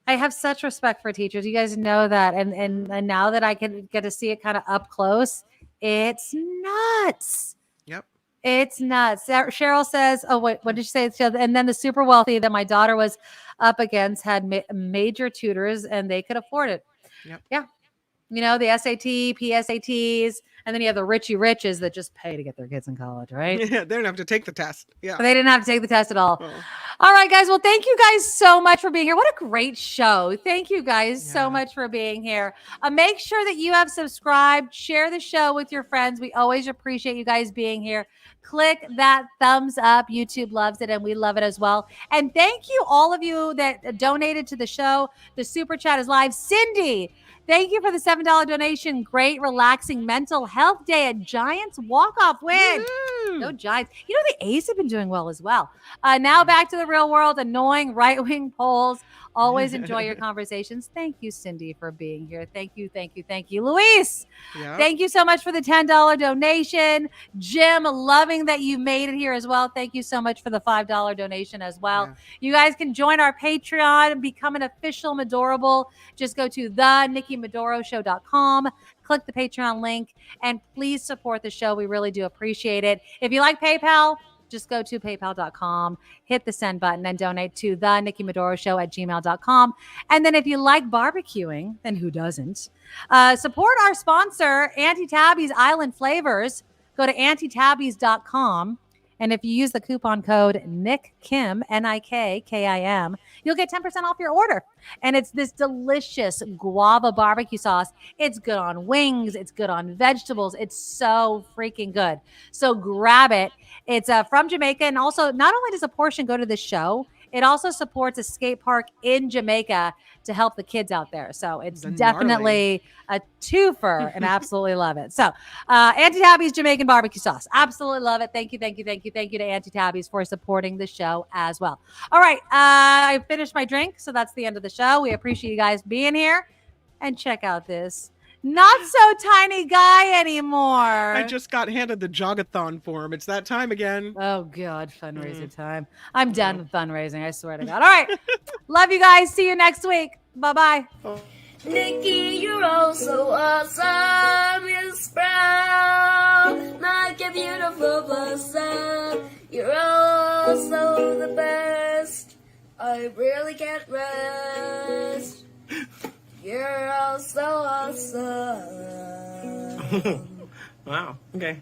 I have such respect for teachers. You guys know that. And now that I can get to see it kind of up close, it's nuts. Yep. It's nuts. Cheryl says, oh, what did you say? And then the super wealthy that my daughter was up against had major tutors and they could afford it. Yep. Yeah. The SAT, PSATs, and then you have the Richie Riches that just pay to get their kids in college, right? Yeah, they don't have to take the test. Yeah. They didn't have to take the test at all. Oh. All right, guys. Well, thank you guys so much for being here. What a great show. Thank you guys so Yeah. much for being here. Make sure that you have subscribed. Share the show with your friends. We always appreciate you guys being here. Click that thumbs up. YouTube loves it, and we love it as well. And thank you, all of you that donated to the show. The super chat is live. Cindy, thank you for the $7 donation. Great, relaxing mental health day at Giants walk-off win. Woo! Go Giants. The A's have been doing well as well. Now back to the real world. Annoying right-wing polls. Always enjoy your conversations. Thank you, Cindy, for being here. Thank you. Luis, Yeah. thank you so much for the $10 donation. Jim, loving that you made it here as well. Thank you so much for the $5 donation as well. Yeah. You guys can join our Patreon and become an official Madorable. Just go to thenickymadoroshow.com. Click the Patreon link and please support the show. We really do appreciate it. If you like PayPal, just go to paypal.com, hit the send button, and donate to the Nikki Maduro Show at gmail.com. And then if you like barbecuing, then who doesn't? Support our sponsor, Auntie Tabby's Island Flavors. Go to auntie-tabbies.com. And if you use the coupon code NIKKIM, NIKKIM, you'll get 10% off your order. And it's this delicious guava barbecue sauce. It's good on wings. It's good on vegetables. It's so freaking good. So grab it. It's from Jamaica. And also, not only does a portion go to the show, it also supports a skate park in Jamaica to help the kids out there. So it's definitely a twofer and absolutely love it. So Auntie Tabby's Jamaican barbecue sauce. Absolutely love it. Thank you to Auntie Tabby's for supporting the show as well. All right. I finished my drink. So that's the end of the show. We appreciate you guys being here. And check out this not so tiny guy anymore. I just got handed the jogathon form. It's that time again. Oh, God. Fundraiser time. I'm done with fundraising. I swear to God. All right. Love you guys. See you next week. Bye-bye. Nikki, you're all so awesome. Miss Brown, like a beautiful blossom. You're also the best. I really can't rest. You're all so awesome. Wow. Okay.